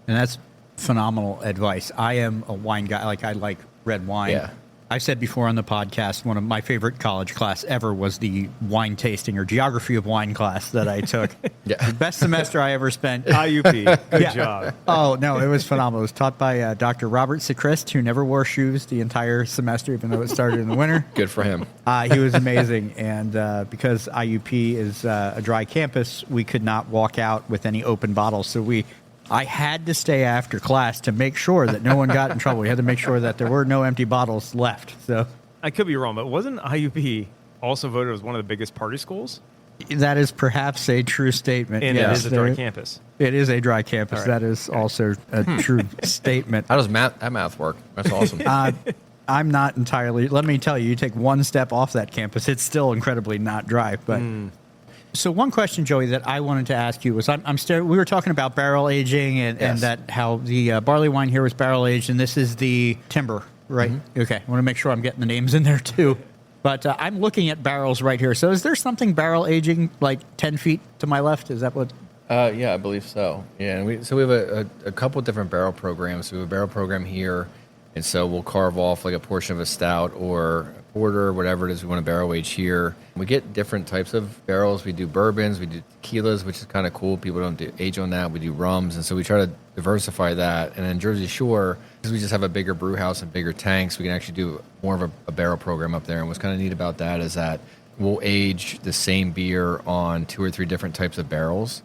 And that's phenomenal advice. I am a wine guy. Like, I like red wine. Yeah. I said before on the podcast, one of my favorite college class ever was the wine tasting or geography of wine class that I took. The best semester I ever spent. IUP. Good job. Oh, no, it was phenomenal. It was taught by Dr. Robert Sechrist, who never wore shoes the entire semester, even though it started in the winter. Good for him. He was amazing. And because IUP is a dry campus, we could not walk out with any open bottles. So I had to stay after class to make sure that no one got in trouble. We had to make sure that there were no empty bottles left. So I could be wrong, but wasn't IUP also voted as one of the biggest party schools? that is perhaps a true statement. And it is a dry campus. It is a dry campus. Right. That is also a true statement. How does math work? That's awesome. I'm not entirely. Let me tell you, you take one step off that campus, it's still incredibly not dry. But so one question, Joey, that I wanted to ask you was, we were talking about barrel aging and that how the barley wine here was barrel aged, and this is the Timbre, right? Mm-hmm. Okay, I want to make sure I'm getting the names in there too. But I'm looking at barrels right here. So is there something barrel aging like 10 feet to my left? Is that what? Yeah, I believe so. Yeah, and we have a couple of different barrel programs. We have a barrel program here, and so we'll carve off like a portion of a stout or a porter or whatever it is we want to barrel age here. We get different types of barrels. We do bourbons, we do tequilas, which is kind of cool. People don't do age on that. We do rums, and so we try to diversify that. And then Jersey Shore, because we just have a bigger brew house and bigger tanks, we can actually do more of a barrel program up there. And what's kind of neat about that is that we'll age the same beer on 2 or 3 different types of barrels.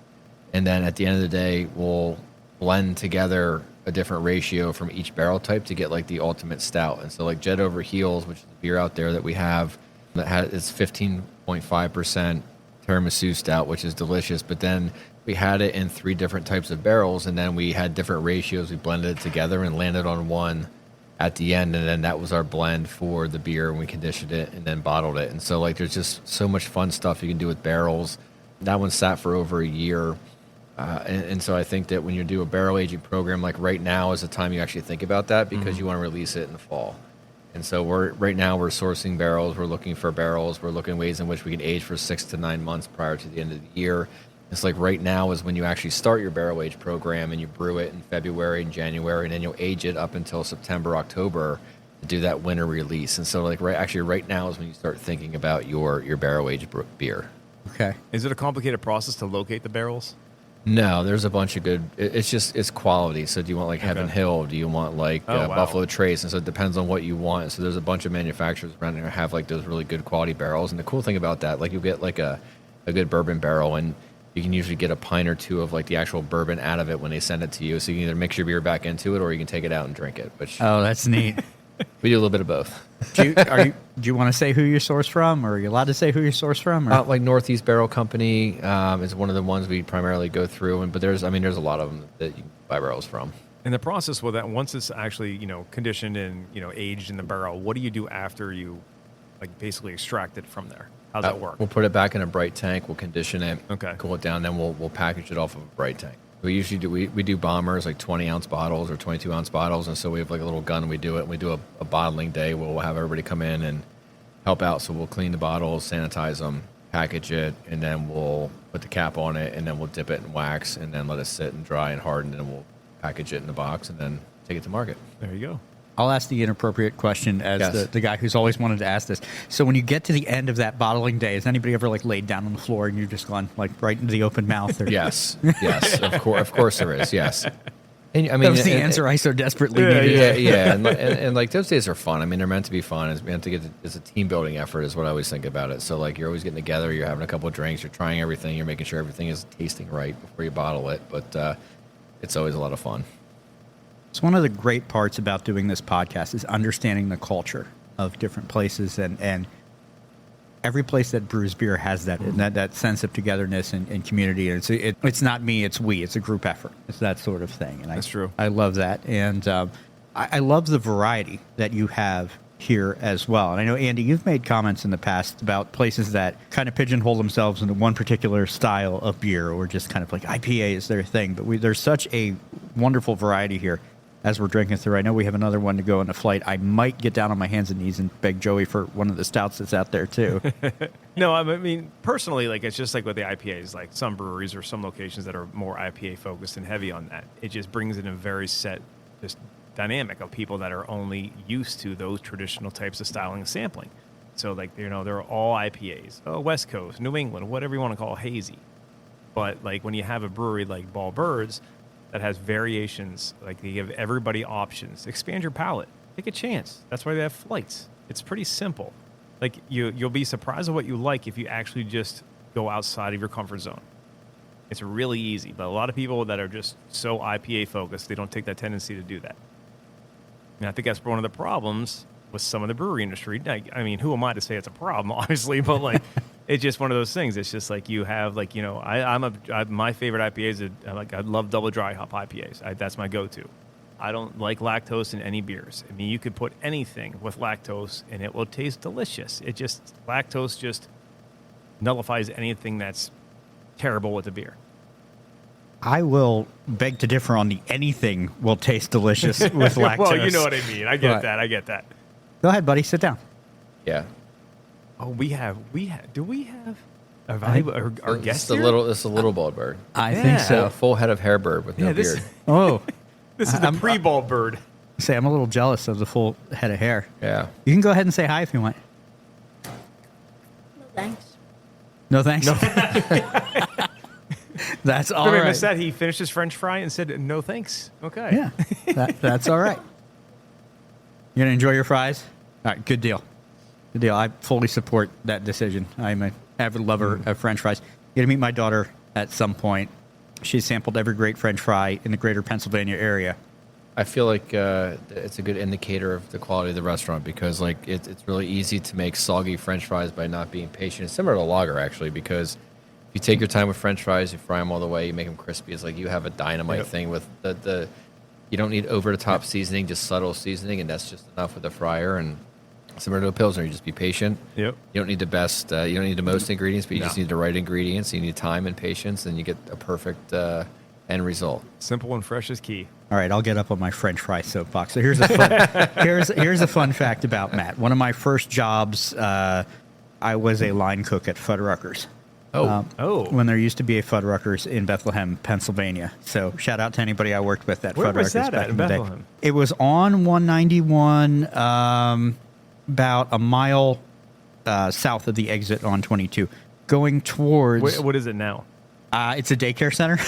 And then at the end of the day, we'll blend together a different ratio from each barrel type to get like the ultimate stout. And so like Jet Over Heels, which is a beer out there that we have that is 15.5% tiramisu stout, which is delicious. But then we had it in 3 different types of barrels, and then we had different ratios. We blended it together and landed on one at the end, and then that was our blend for the beer, and we conditioned it and then bottled it. And so like there's just so much fun stuff you can do with barrels. That one sat for over a year. And so I think that when you do a barrel aging program, like right now is the time you actually think about that, because you want to release it in the fall. And so right now we're sourcing barrels. We're looking for barrels. We're looking at ways in which we can age for 6 to 9 months prior to the end of the year. It's like right now is when you actually start your barrel age program, and you brew it in February and January, and then you'll age it up until September, October to do that winter release. And so like right now is when you start thinking about your barrel aged beer. Okay. Is it a complicated process to locate the barrels? No, there's a bunch of good. It's quality. So do you want like Heaven Hill? Do you want like Buffalo Trace? And so it depends on what you want. So there's a bunch of manufacturers around here have like those really good quality barrels. And the cool thing about that, like you'll get like a good bourbon barrel, and you can usually get a pint or 2 of like the actual bourbon out of it when they send it to you. So you can either mix your beer back into it, or you can take it out and drink it. Which that's neat. We do a little bit of both. Do you want to say who you source from, or are you allowed to say who you source from? Or? Like Northeast Barrel Company is one of the ones we primarily go through, but there's a lot of them that you can buy barrels from. And the process with that, once it's actually conditioned and aged in the barrel, what do you do after you like basically extract it from there? How's that work? We'll put it back in a bright tank. We'll condition it. Okay. Cool it down. Then we'll package it off of a bright tank. We usually do we do bombers, like 20-ounce bottles or 22-ounce bottles, and so we have like a little gun and we do it. And we do a bottling day where we'll have everybody come in and help out. So we'll clean the bottles, sanitize them, package it, and then we'll put the cap on it, and then we'll dip it in wax, and then let it sit and dry and harden, and then we'll package it in the box and then take it to market. There you go. I'll ask the inappropriate question as the guy who's always wanted to ask this. So when you get to the end of that bottling day, has anybody ever like laid down on the floor and you've just gone like right into the open mouth? Or? Yes, of course there is. Yes, and, that was the answer I so desperately needed. Yeah, and like those days are fun. I mean, they're meant to be fun. It's meant to it's a team building effort, is what I always think about it. So like you're always getting together, you're having a couple of drinks, you're trying everything, you're making sure everything is tasting right before you bottle it. But it's always a lot of fun. It's one of the great parts about doing this podcast is understanding the culture of different places, and every place that brews beer has that that sense of togetherness and community. And it's not me, it's we. It's a group effort. It's that sort of thing. And that's true. I love that. And I love the variety that you have here as well. And I know, Andy, you've made comments in the past about places that kind of pigeonhole themselves into one particular style of beer, or just kind of like IPA is their thing. But there's such a wonderful variety here as we're drinking through. I know we have another one to go in the flight. I might get down on my hands and knees and beg Joey for one of the stouts that's out there too. No, I mean, personally, like, it's just like with the IPAs, like some breweries or some locations that are more IPA focused and heavy on that. It just brings in a very set just dynamic of people that are only used to those traditional types of styling and sampling. So, like, you know, they're all IPAs, West Coast, New England, whatever you want to call hazy. But, like, when you have a brewery like Bald Birds that has variations, like, they give everybody options, expand your palate, take a chance. That's why they have flights. It's pretty simple. Like, you'll be surprised at what you like if you actually just go outside of your comfort zone. It's really easy, but a lot of people that are just so IPA focused, they don't take that tendency to do that. And I think that's one of the problems with some of the brewery industry. I mean, who am I to say it's a problem, obviously, but, like, it's just one of those things. It's just like you have, like, you know, my favorite IPAs are, I love double dry hop IPAs. That's my go-to. I don't like lactose in any beers. I mean, you could put anything with lactose and it will taste delicious. Lactose just nullifies anything that's terrible with the beer. I will beg to differ on the anything will taste delicious with lactose. Well, you know what I mean. I get that. Go ahead, buddy. Sit down. Yeah. Oh, do we have our guest here? It's a little bald bird. I think so. A full head of hair bird with no beard. Oh. This is the pre-bald bird. Say, I'm a little jealous of the full head of hair. Yeah. You can go ahead and say hi if you want. No thanks. No thanks? That's all right. I missed that. He finished his French fry and said, no thanks. Okay. Yeah, that's all right. You going to enjoy your fries? All right, good deal. Good deal. I fully support that decision. I'm an avid lover of French fries. You're going to meet my daughter at some point. She's sampled every great French fry in the greater Pennsylvania area. I feel like it's a good indicator of the quality of the restaurant because, like, it's really easy to make soggy French fries by not being patient. It's similar to lager, actually, because if you take your time with French fries, you fry them all the way, you make them crispy. It's like you have a dynamite thing with the you don't need over-the-top seasoning, just subtle seasoning, and that's just enough with the fryer. And similar to a Pilsner, you just be patient. Yep. You don't need the best, you don't need the most ingredients, but you just need the right ingredients. You need time and patience, and you get a perfect end result. Simple and fresh is key. All right, I'll get up on my French fry soapbox. So here's a fun, here's a fun fact about Matt. One of my first jobs, I was a line cook at Fuddruckers. When there used to be a Fuddruckers in Bethlehem, Pennsylvania. So shout out to anybody I worked with at Where Fuddruckers was that back at in the day. Bethlehem? It was on 191, about a mile south of the exit on 22, going towards. What is it now? It's a daycare center.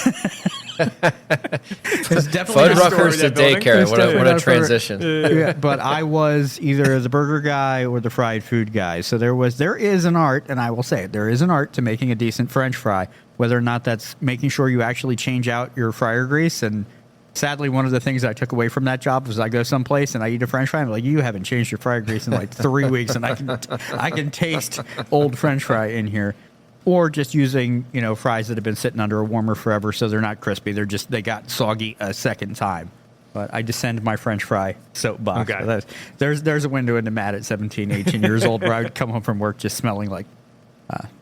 It's definitely Fuddruckers to daycare. What a transition. Yeah, but I was either the burger guy or the fried food guy. So there is an art, and I will say it, there is an art to making a decent French fry, whether or not that's making sure you actually change out your fryer grease. And sadly, one of the things I took away from that job was I go someplace and I eat a French fry, and I'm like, you haven't changed your fryer grease in like 3 weeks, and I can taste old French fry in here. Or just using, fries that have been sitting under a warmer forever, so they're not crispy. They got soggy a second time. But I descend my French fry soapbox. Okay. So there's a window into Matt at 17, 18 years old where I would come home from work just smelling like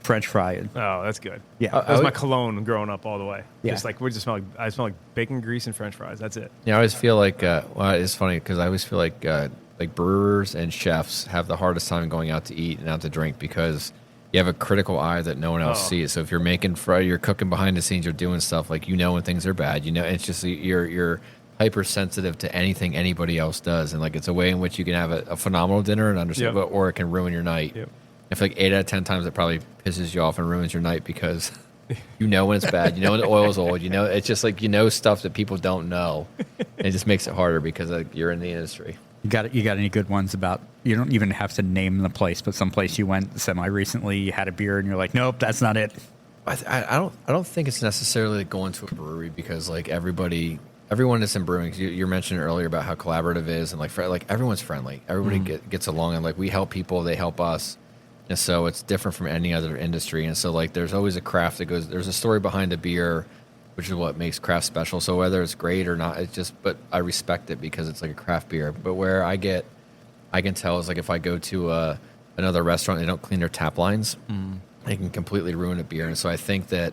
French fry. And, Oh, that's good. Yeah. That was my cologne growing up all the way. Yeah. Just like I smell like bacon grease and French fries. That's it. Yeah, I always feel like it's funny because I always feel like brewers and chefs have the hardest time going out to eat and out to drink because you have a critical eye that no one else sees. So if you're making fry, you're cooking behind the scenes, you're doing stuff like when things are bad. It's just you're hypersensitive to anything anybody else does, and like it's a way in which you can have a phenomenal dinner and understand, or it can ruin your night. Yep. I feel like 8 out of 10 times it probably pisses you off and ruins your night because when it's bad, when the oil's old, it's just like stuff that people don't know, and it just makes it harder because you're in the industry. You got any good ones about, you don't even have to name the place, but some place you went semi-recently, you had a beer and you're like, nope, that's not it. I don't think it's necessarily going to a brewery because like everyone that's in brewing, you're mentioning earlier about how collaborative it is and like everyone's friendly. Everybody gets along and like we help people, they help us. And so it's different from any other industry. And so like there's always a craft that goes, there's a story behind a beer which is what makes craft special. So whether it's great or not, but I respect it because it's like a craft beer. But where I can tell is like if I go to another restaurant, they don't clean their tap lines, they can completely ruin a beer. And so I think that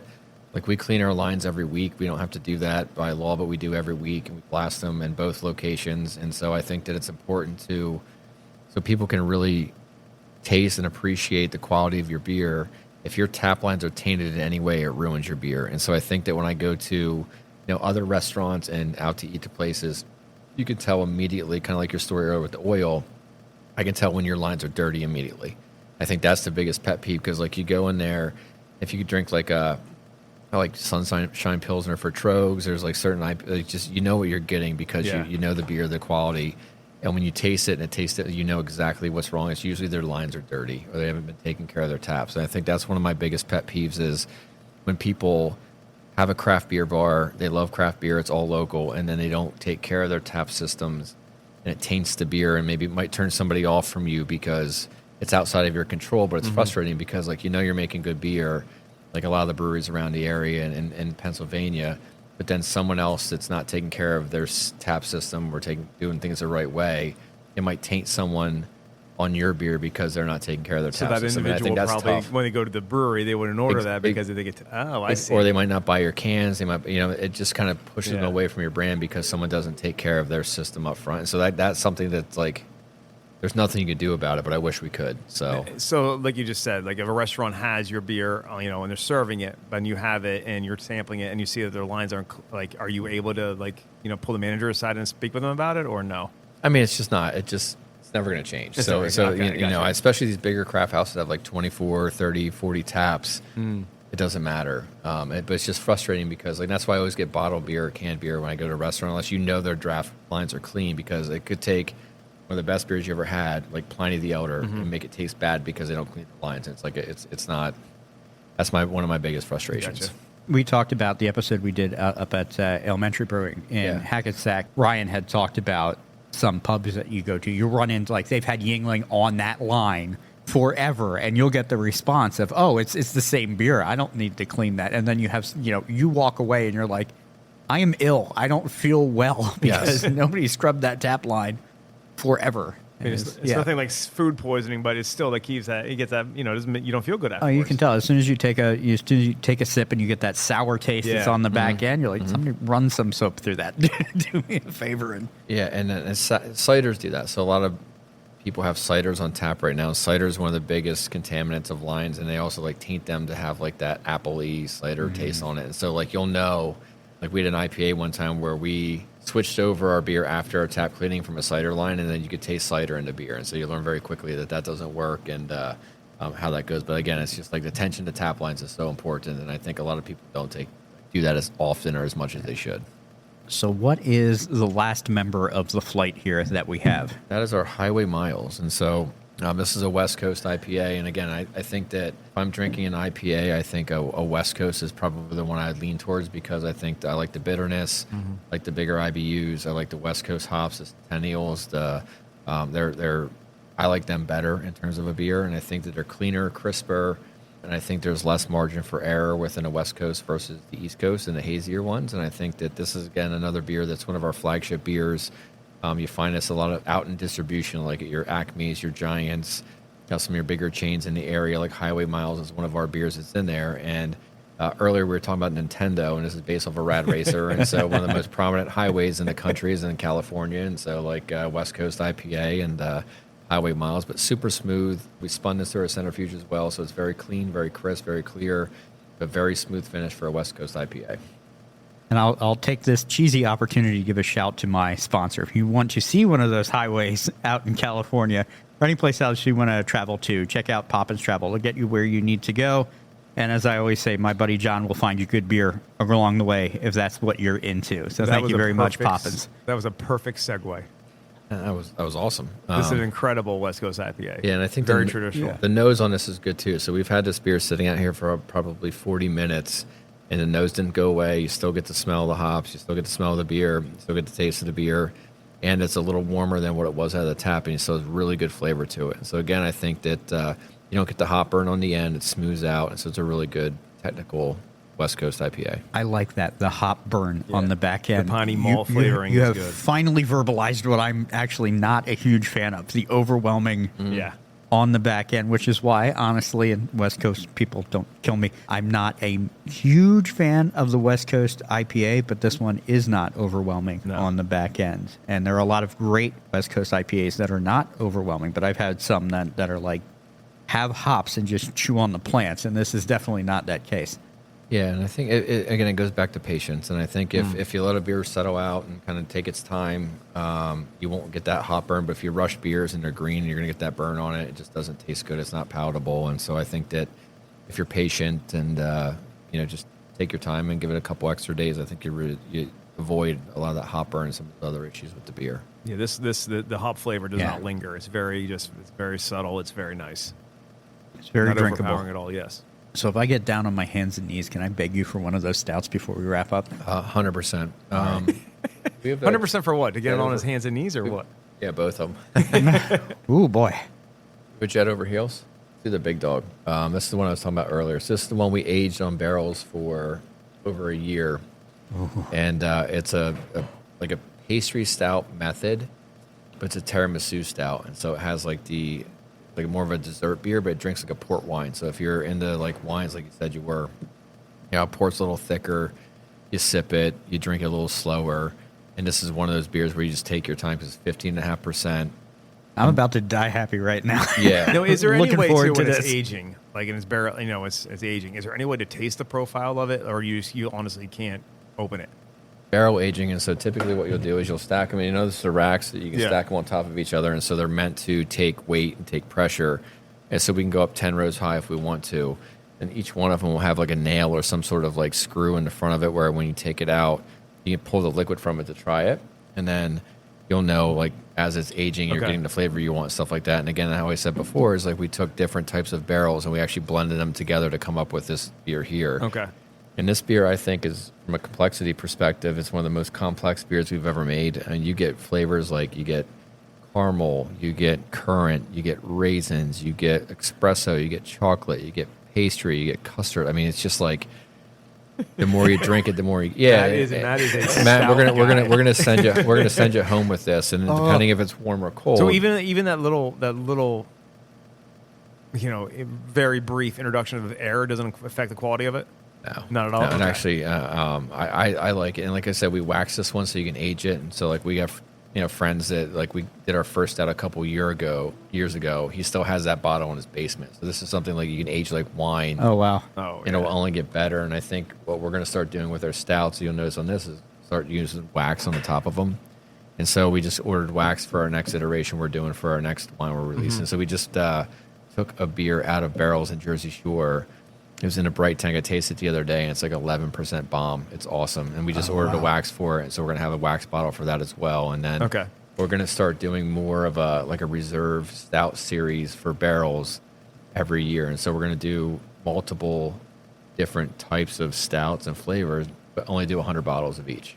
like we clean our lines every week. We don't have to do that by law, but we do every week, and we blast them in both locations. And so I think that it's important so people can really taste and appreciate the quality of your beer. If your tap lines are tainted in any way, it ruins your beer. And so I think that when I go to other restaurants and out to eat to places, you can tell immediately, kind of like your story earlier with the oil, I can tell when your lines are dirty immediately. I think that's the biggest pet peeve because like you go in there, if you drink like Sunshine Pilsner for Trogs, there's like certain just you know what you're getting because you know the beer, the quality. And when you taste it, you know exactly what's wrong. It's usually their lines are dirty or they haven't been taking care of their taps. And I think that's one of my biggest pet peeves is when people have a craft beer bar, they love craft beer, it's all local, and then they don't take care of their tap systems, and it taints the beer, and maybe it might turn somebody off from you because it's outside of your control. But it's frustrating because like you're making good beer, like a lot of the breweries around the area and in Pennsylvania. But then someone else that's not taking care of their tap system or doing things the right way, it might taint someone on your beer because they're not taking care of their tap system. So that individual probably, when they go to the brewery, they wouldn't order that because they get I see. Or they might not buy your cans. They might, it just kind of pushes them away from your brand because someone doesn't take care of their system up front. And so that's something that's like, there's nothing you can do about it, but I wish we could. So like you just said, like if a restaurant has your beer, and they're serving it, but you have it and you're sampling it and you see that their lines aren't like, are you able to pull the manager aside and speak with them about it or no? I mean, it's just not. It's never going to change. Especially these bigger craft houses that have like 24, 30, 40 taps. It doesn't matter. But it's just frustrating because that's why I always get bottled beer or canned beer when I go to a restaurant, unless their draft lines are clean, because it could take one of the best beers you ever had, like Pliny the Elder, and make it taste bad because they don't clean the lines. And it's not. That's one of my biggest frustrations. Gotcha. We talked about the episode we did up at Elementary Brewing in Hackensack. Ryan had talked about some pubs that you go to. You run into they've had Yingling on that line forever, and you'll get the response of, "Oh, it's the same beer. I don't need to clean that." And then you have you walk away and you're like, "I am ill. I don't feel well because nobody scrubbed that tap line forever." It's nothing like food poisoning, but it's still keeps that. It gets that. You don't feel good afterwards. Oh, you can tell as soon as you take a sip and you get that sour taste that's on the back end. You're like, somebody run some soap through that. Do me a favor. And ciders do that. So a lot of people have ciders on tap right now. Cider is one of the biggest contaminants of lines, and they also taint them to have that apple-y cider taste on it. And so you'll know, we had an IPA one time where we switched over our beer after our tap cleaning from a cider line, and then you could taste cider in the beer. And so you learn very quickly that doesn't work and how that goes. But again, it's just the attention to tap lines is so important, and I think a lot of people don't do that as often or as much as they should. So what is the last member of the flight here that we have? That is our Highway Miles. And so this is a West Coast IPA. And again, I think that if I'm drinking an IPA, I think a West Coast is probably the one I'd lean towards because I think I like the bitterness, like the bigger IBUs. I like the West Coast hops, the Centennials. I like them better in terms of a beer. And I think that they're cleaner, crisper. And I think there's less margin for error within a West Coast versus the East Coast and the hazier ones. And I think that this is, again, another beer that's one of our flagship beers. You find us a lot of out in distribution, like at your Acme's, your Giants, some of your bigger chains in the area, like Highway Miles is one of our beers that's in there. And earlier we were talking about Nintendo, and this is based off a Rad Racer. And so one of the most prominent highways in the country is in California. And so West Coast IPA and Highway Miles, but super smooth. We spun this through a centrifuge as well, so it's very clean, very crisp, very clear, but very smooth finish for a West Coast IPA. And I'll take this cheesy opportunity to give a shout to my sponsor. If you want to see one of those highways out in California or any place else you want to travel to, check out Poppins Travel. It'll get you where you need to go. And as I always say, my buddy John will find you good beer along the way if that's what you're into. So thank you very much, Poppins. That was a perfect segue. That was awesome. This is an incredible West Coast IPA. Yeah, and I think very traditional. The nose on this is good too. So we've had this beer sitting out here for probably 40 minutes, and the nose didn't go away. You still get to smell the hops. You still get to smell the beer. You still get the taste of the beer, and it's a little warmer than what it was out of the tap, and you still has really good flavor to it. And so again, I think that you don't get the hop burn on the end. It smooths out, and so it's a really good technical West Coast IPA. I like that, the hop burn on the back end. The piney malt flavoring you is have good. finally verbalized what I'm actually not a huge fan of, the overwhelming Yeah. on the back end, which is why, honestly, and West Coast people don't kill me, I'm not a huge fan of the West Coast IPA, but this one is not overwhelming on the back end. And there are a lot of great West Coast IPAs that are not overwhelming, but I've had some that are like, have hops and just chew on the plants, and this is definitely not that case. Yeah, and I think, again, it goes back to patience. And I think if you let a beer settle out and kind of take its time, you won't get that hop burn. But if you rush beers and they're green, you're going to get that burn on it. It just doesn't taste good. It's not palatable. And so I think that if you're patient and, just take your time and give it a couple extra days, I think you avoid a lot of that hop burn and some of the other issues with the beer. Yeah, the hop flavor does not linger. It's very subtle. It's very nice. It's very Not drinkable. overpowering at all, yes. So if I get down on my hands and knees, can I beg you for one of those stouts before we wrap up? 100%. We have 100% for what? To get it on his hands and knees or what? Yeah, both of them. Ooh, boy. With Jet Over Heels? Do the big dog. This is the one I was talking about earlier. So this is the one we aged on barrels for over a year. Ooh. And it's a pastry stout method, but it's a tiramisu stout. And so it has like more of a dessert beer, but it drinks like a port wine. So if you're into like wines, like you said you were, port's a little thicker, you sip it, you drink it a little slower. And this is one of those beers where you just take your time because it's 15.5%. I'm about to die happy right now. Yeah. No, is there any Looking way forward to to when this. it's aging, like in its barrel, it's aging? Is there any way to taste the profile of it, or you honestly can't open it? Barrel aging, and so typically what you'll do is you'll stack them. And this is the racks that you can stack them on top of each other, and so they're meant to take weight and take pressure, and so we can go up 10 rows high if we want to. And each one of them will have like a nail or some sort of like screw in the front of it, where when you take it out, you can pull the liquid from it to try it, and then you'll know like as it's aging, you're getting the flavor you want, stuff like that. And again, how I said before is like we took different types of barrels and we actually blended them together to come up with this beer here. Okay. And this beer, I think, is from a complexity perspective, it's one of the most complex beers we've ever made. And you get flavors like you get caramel, you get currant, you get raisins, you get espresso, you get chocolate, you get pastry, you get custard. I mean, it's just like the more you drink it, the more you That is a Matt, we're stout gonna send you home with this, and depending if it's warm or cold. So even that little very brief introduction of air doesn't affect the quality of it. No, not at all. No, and actually, I like it. And like I said, we waxed this one so you can age it. And so like we have friends that like we did our first out a couple years ago. He still has that bottle in his basement. So this is something like you can age like wine. Oh, wow. And it'll only get better. And I think what we're going to start doing with our stouts, you'll notice on this, is start using wax on the top of them. And so we just ordered wax for our next iteration we're doing for our next wine we're releasing. Mm-hmm. So we just took a beer out of barrels in Jersey Shore. It was in a bright tank. I tasted it the other day, and it's like 11% bomb. It's awesome. And we just ordered a wax for it, and so we're going to have a wax bottle for that as well. And then we're going to start doing more of a reserve stout series for barrels every year. And so we're going to do multiple different types of stouts and flavors, but only do 100 bottles of each.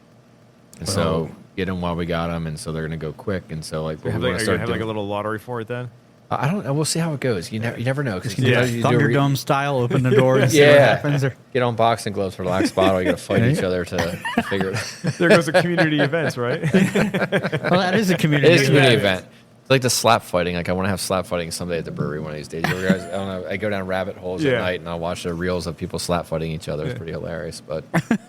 And so get them while we got them, and so they're going to go quick. And so like we're going to start have like a little lottery for it then. I don't know. We'll see how it goes. You never know. Because Thunderdome style, open the door and see what happens. Or... Get on boxing gloves for the wax bottle. You got to fight each other to figure it out. There goes the community events, right? Well, that is a community event. It is a community event. It's like the slap fighting. Like I want to have slap fighting someday at the brewery one of these days. You guys, I don't know. I go down rabbit holes at night and I watch the reels of people slap fighting each other. It's pretty hilarious. But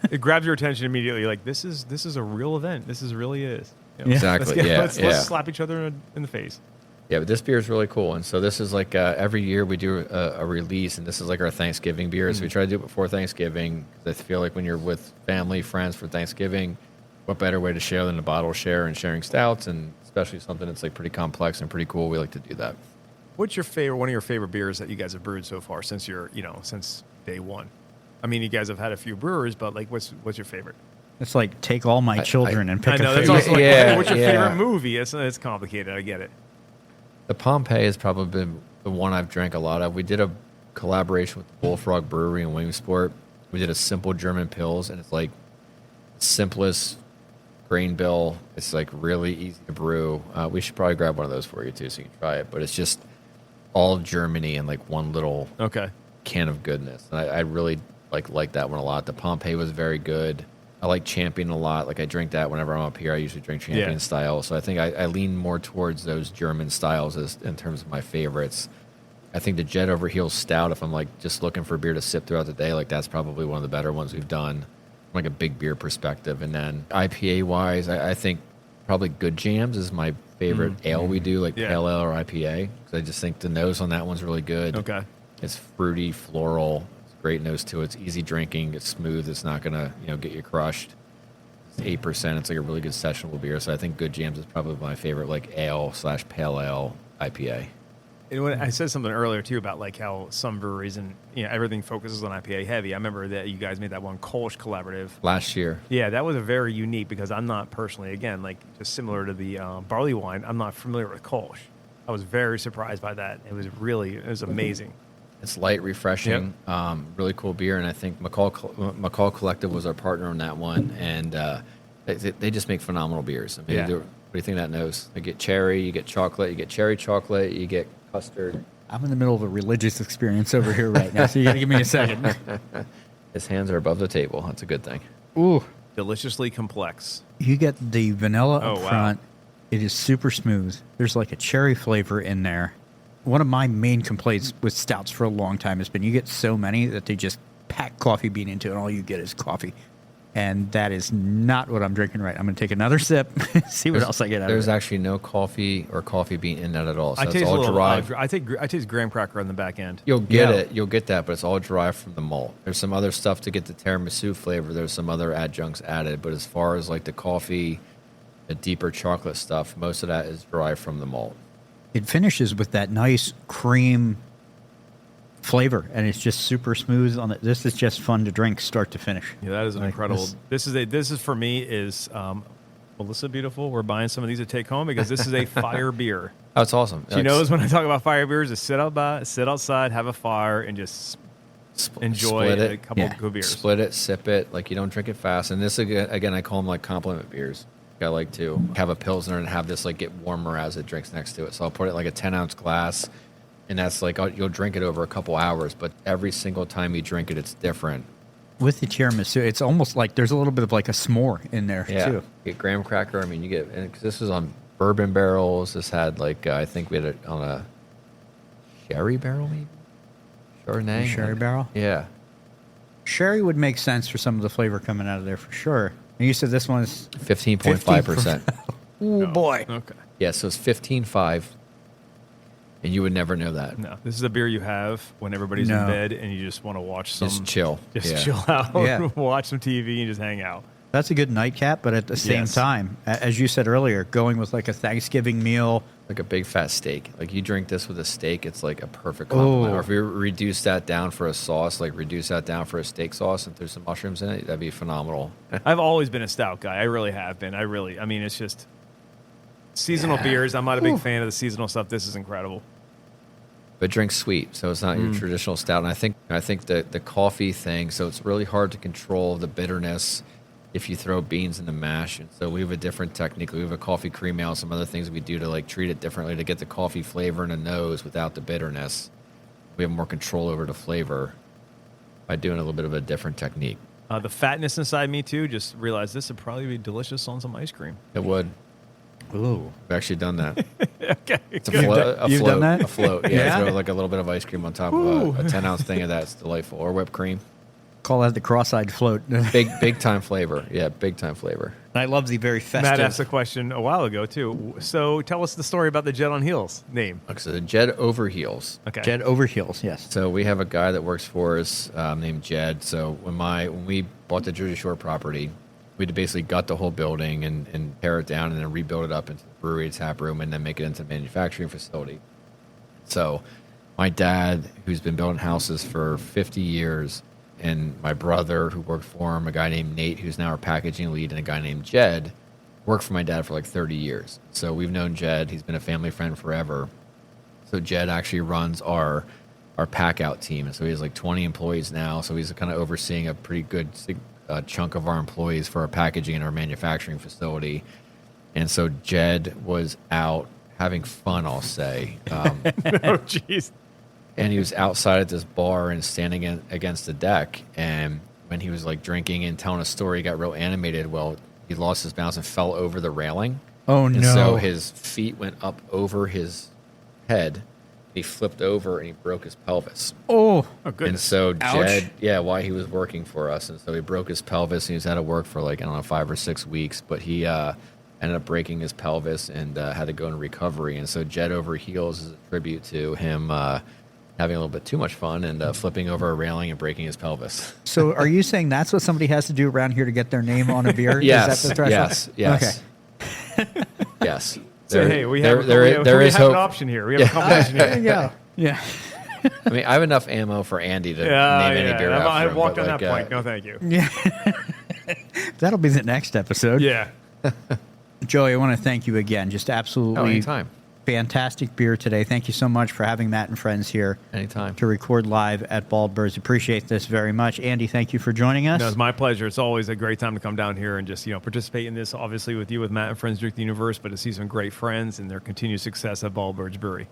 it grabs your attention immediately. Like this is a real event. This really is. Exactly. Let's slap each other in the face. Yeah, but this beer is really cool. And so this is like every year we do a release, and this is like our Thanksgiving beer. So we try to do it before Thanksgiving. I feel like when you're with family, friends for Thanksgiving, what better way to share than a bottle share and sharing stouts, and especially something that's like pretty complex and pretty cool. We like to do that. What's one of your favorite beers that you guys have brewed so far since since day one? I mean, you guys have had a few brewers, but like, what's your favorite? It's like take all my children and pick I know, a that's favorite. also like, what's your favorite movie? It's complicated. I get it. The Pompeii has probably been the one I've drank a lot of. We did a collaboration with the Bullfrog Brewery in Williamsport. We did a simple German Pils, and it's like simplest grain bill. It's like really easy to brew. We should probably grab one of those for you too, so you can try it. But it's just all Germany in like one little can of goodness. And I really like that one a lot. The Pompeii was very good. I like Champion a lot. Like I drink that whenever I'm up here. I usually drink Champion style. So I think I lean more towards those German styles in terms of my favorites. I think the Jet Over Heels Stout, if I'm like just looking for beer to sip throughout the day, like that's probably one of the better ones we've done from like a big beer perspective. And then IPA wise, I think probably Good Jams is my favorite ale we do, like pale ale or IPA. Because I just think the nose on that one's really good. Okay. It's fruity, floral. Great nose to it. It's easy drinking. It's smooth. It's not gonna get you crushed. It's 8%. It's like a really good sessionable beer. So I think Good Jams is probably my favorite, like ale/pale ale IPA. And when I said something earlier too about like how some breweries and everything focuses on IPA heavy. I remember that you guys made that one Kolsch collaborative Last year. Yeah, that was a very unique because I'm not personally, again, like just similar to the barley wine. I'm not familiar with Kolsch. I was very surprised by that. It was amazing. It's light, refreshing, really cool beer, and I think McCall Collective was our partner on that one, and they just make phenomenal beers. I mean, what do you think of that nose? You get cherry, you get chocolate, you get cherry chocolate, you get custard. I'm in the middle of a religious experience over here right now, so you got to give me a second. His hands are above the table. That's a good thing. Ooh, Deliciously complex. you get the vanilla up wow. front. It is super smooth. There's like a cherry flavor in there. One of my main complaints with stouts for a long time has been you get so many that they just pack coffee bean into it, and all you get is coffee. And that is not what I'm drinking right. I'm going to take another sip, see what else I get out of it. There's actually no coffee or coffee bean in that at all. So I it's taste all a little. derived. I taste graham cracker on the back end. You'll get it. You'll get that, but it's all derived from the malt. There's some other stuff to get the tiramisu flavor. There's some other adjuncts added, but as far as like the coffee, the deeper chocolate stuff, most of that is derived from the malt. It finishes with that nice cream flavor, and it's just super smooth on it. This is just fun to drink start to finish. Yeah, that is an incredible. This is for me is Melissa Beautiful. We're buying some of these to take home because this is a fire beer. Oh, it's awesome. She knows when I talk about fire beers, is sit outside, have a fire, and just enjoy a couple of good beers. Split it, sip it. Like you don't drink it fast. And this again, I call them like compliment beers. I like to have a Pilsner and have this like get warmer as it drinks next to it. So I'll put it in like a 10-ounce glass, and that's like you'll drink it over a couple hours, but every single time you drink it, it's different. With the tiramisu, it's almost like there's a little bit of like a s'more in there too. You get graham cracker. I mean, you get, and this was on bourbon barrels. This had like I think we had it on a sherry barrel, maybe Chardonnay. Sherry barrel. Yeah, Sherry would make sense for some of the flavor coming out of there for sure. And you said this one is 15.5%. Oh boy. Okay. Yeah, so it's 15.5, and you would never know that. No, this is a beer you have when everybody's in bed and you just want to watch some. Just chill. Chill out. Yeah. Watch some TV and just hang out. That's a good nightcap, but at the same time, as you said earlier, going with like a Thanksgiving meal. Like a big fat steak. Like you drink this with a steak, it's like a perfect compliment. Oh. Or if you reduce that down for a sauce, like reduce that down for a steak sauce and throw some mushrooms in it, that'd be phenomenal. I've always been a stout guy. I really have been. I mean, it's just seasonal beers. I'm not a big fan of the seasonal stuff. This is incredible. But drink sweet, so it's not your traditional stout. And I think the coffee thing, so it's really hard to control the bitterness if you throw beans in the mash. And so we have a different technique. We have a coffee cream ale, some other things we do to like treat it differently to get the coffee flavor in the nose without the bitterness. We have more control over the flavor by doing a little bit of a different technique. The fatness inside me too. Just realized this would probably be delicious on some ice cream. It would. Ooh. We've actually done that. Okay, It's a good. float. You've done that? A float. Yeah, throw like a little bit of ice cream on top of a 10-ounce thing of that. It's delightful. Or whipped cream. Call that the cross-eyed float. Big time flavor. Yeah, big time flavor. I love the very festive. Matt asked a question a while ago too. So tell us the story about the Jet on Heels name. Okay, so the Jed Over Heels. Okay. Jed Over Heels, yes. So we have a guy that works for us named Jed. So when we bought the Jersey Shore property, we had to basically gut the whole building and tear it down and then rebuild it up into the brewery, tap room, and then make it into a manufacturing facility. So my dad, who's been building houses for 50 years, and my brother, who worked for him, a guy named Nate, who's now our packaging lead, and a guy named Jed, worked for my dad for like 30 years. So we've known Jed. He's been a family friend forever. So Jed actually runs our pack out team. And so he has like 20 employees now. So he's kind of overseeing a pretty good chunk of our employees for our packaging and our manufacturing facility. And so Jed was out having fun, I'll say. Oh, jeez. And he was outside at this bar and standing against the deck. And when he was like drinking and telling a story, he got real animated. Well, he lost his balance and fell over the railing. Oh, and no. so his feet went up over his head. He flipped over and he broke his pelvis. Oh, goodness. And so Ouch. Jed, while he was working for us, and so he broke his pelvis and he was out of work for like, I don't know, 5 or 6 weeks, but he ended up breaking his pelvis and had to go in recovery. And so Jed Over Heels is a tribute to him having a little bit too much fun and flipping over a railing and breaking his pelvis. So are you saying that's what somebody has to do around here to get their name on a beer? Yes, Is that the threshold? yes. Okay. Yes. So, hey, we have there is an hope. option here. We have a competition here. There you go. Yeah. I mean, I have enough ammo for Andy to name any beer I after him, walked but, on like, that point. No, thank you. Yeah. That'll be the next episode. Yeah. Joey, I want to thank you again. Just absolutely anytime. fantastic beer today. Thank you so much for having Matt and friends here Anytime. to record live at Bald Birds. Appreciate this very much. Andy, thank you for joining us. No, it's my pleasure. It's always a great time to come down here and just, participate in this, obviously, with you, with Matt and Friends Drink the Universe, but to see some great friends and their continued success at Bald Birds Brewery.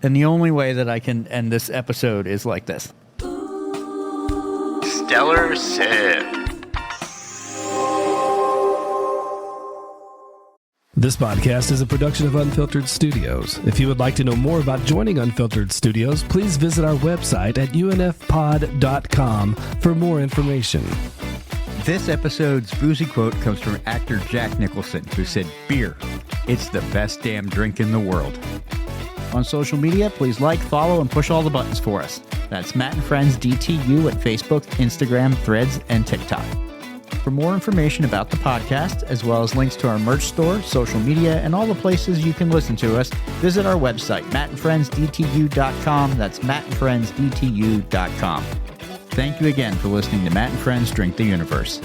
And the only way that I can end this episode is like this. Stellar Sip. This podcast is a production of Unfiltered Studios. If you would like to know more about joining Unfiltered Studios, please visit our website at unfpod.com for more information. This episode's boozy quote comes from actor Jack Nicholson, who said, "Beer, it's the best damn drink in the world." On social media, please like, follow, and push all the buttons for us. That's Matt and Friends DTU at Facebook, Instagram, Threads, and TikTok. For more information about the podcast, as well as links to our merch store, social media, and all the places you can listen to us, visit our website, mattandfriendsdtu.com. That's mattandfriendsdtu.com. Thank you again for listening to Matt and Friends Drink the Universe.